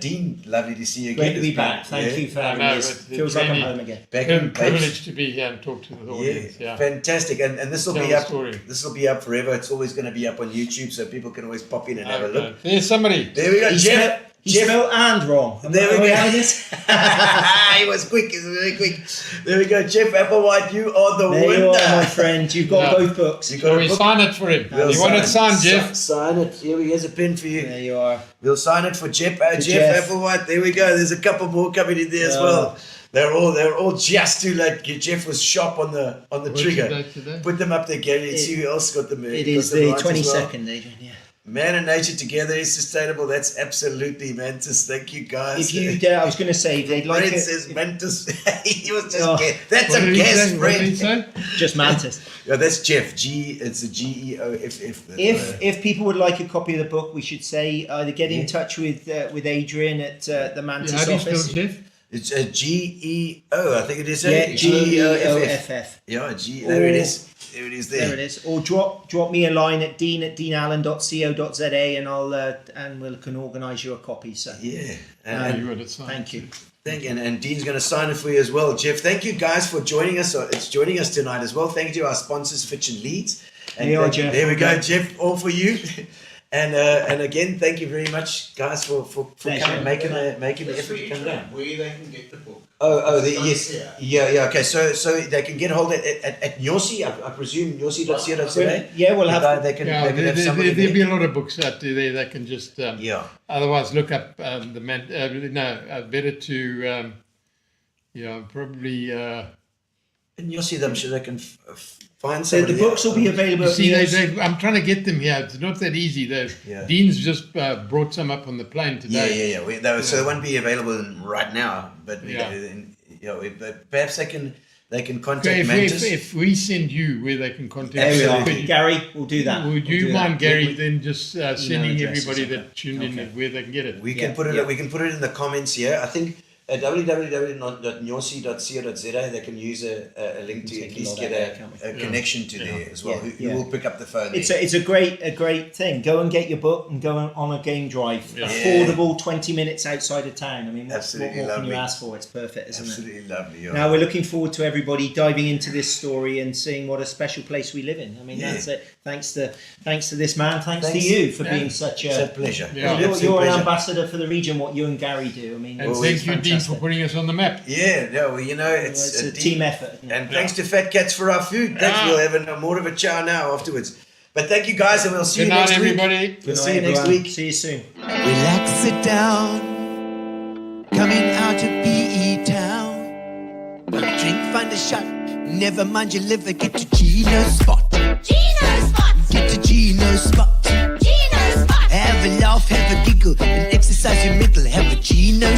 Dean, lovely to see you again. Great to be back. Thank you for having us. Feels like I'm home again. Back in Privileged to be here and talk to the audience. Yeah. Fantastic, and this will Tell be the up. story. This will be up forever. It's always going to be up on YouTube, so people can always pop in and have a look. There's somebody. There we go, Jeff. He spelled and wrong. There we Are go. having this? He was quick. He was very quick. There we go, Jeff Applewhite. You are the There winner. you are, my friend. You've got Yeah. both books. You So got we a book. sign it for him. We'll You want it signed, Jeff? Sign it. Here's a pen for you. There you are. We'll sign it for Jeff. Jeff Jeff. Applewhite. There we go. There's a couple more coming in there as well. They're all just too late. Jeff was sharp on the trigger. Today? Put them up there, Gary. Let's see who else got them. It is the 22nd, Adrian. Yeah. Man and nature together is sustainable. That's absolutely Mantis. Thank you, guys. If you, I was going to say, if they'd like Fred it, says Mantis. He was just Oh. that's What a did he guess, say? What did he Fred. say? just Mantis. Yeah, that's Jeff. It's a GEOFF. If people would like a copy of the book, we should say either get in touch with Adrian at the Mantis How do you spell office. Jeff? It's a GEO. I think it is. Yeah, GEOFF. GEOFF. Yeah, there it is. There it is. There it is. Or drop me a line at dean@deanallen.co.za and we can organise you a copy. So Yeah. You got it signed. thank you. And Dean's going to sign it for you as well, Jeff. Thank you guys for joining us. It's joining us tonight as well. Thank you to our sponsors, Fitch and Leeds. And There you are, Jeff. There we go, Jeff. All for you. And again, thank you very much, guys, for Pleasure. coming, making the effort to Free come down. where they can get the book. Yes. Yeah. Okay, so they can get hold at Nyosi, I presume, nyosi.co.za. Yeah, we'll have. They can Yeah, have somebody there'll there. be a lot of books out there. They can just Otherwise, look up the man. Better to probably. And Nyosi, I'm sure they can find So somebody the books will be available. You at see, the I'm trying to get them here. It's not that easy. Dean's just brought some up on the plane today. So they won't be available right now, but but perhaps they can contact Mantis. If we send you where they can contact There we are. you, Gary, we'll do that. would We'll you do mind, that. Gary, then just sending addresses, everybody okay. that tuned in where they can get it? We can put it. We can put it in the comments here. I think at www.nyosi.co.za they can use a link to at least get a connection to there as well. Who will pick up the phone? It's a great thing. Go and get your book and go on a game drive. Affordable, 20 minutes outside of town. I mean, what more can you ask for? It's perfect, isn't it? Absolutely lovely. Yeah. Now we're looking forward to everybody diving into this story and seeing what a special place we live in. I mean, that's it. Thanks to this man. Thanks to you for being such It's a pleasure. Yeah. You're an ambassador for the region. What you and Gary do. I mean, And thank you, Dean, for putting us on the map. Well, it's a team effort. isn't it? And thanks to Fat Cats for our food. Thanks. We'll have more of a chow now afterwards. But thank you guys, and we'll see Good you night, next week. everybody. We'll see you next week. See you soon. Relax, sit down. Coming out of PE town. Got a drink, find a shot. Never mind your liver, get to Gino's spot. Gino spot. Get to Gino's spot. Gino spot. Have a laugh, have a giggle, and exercise your middle. Have a Gino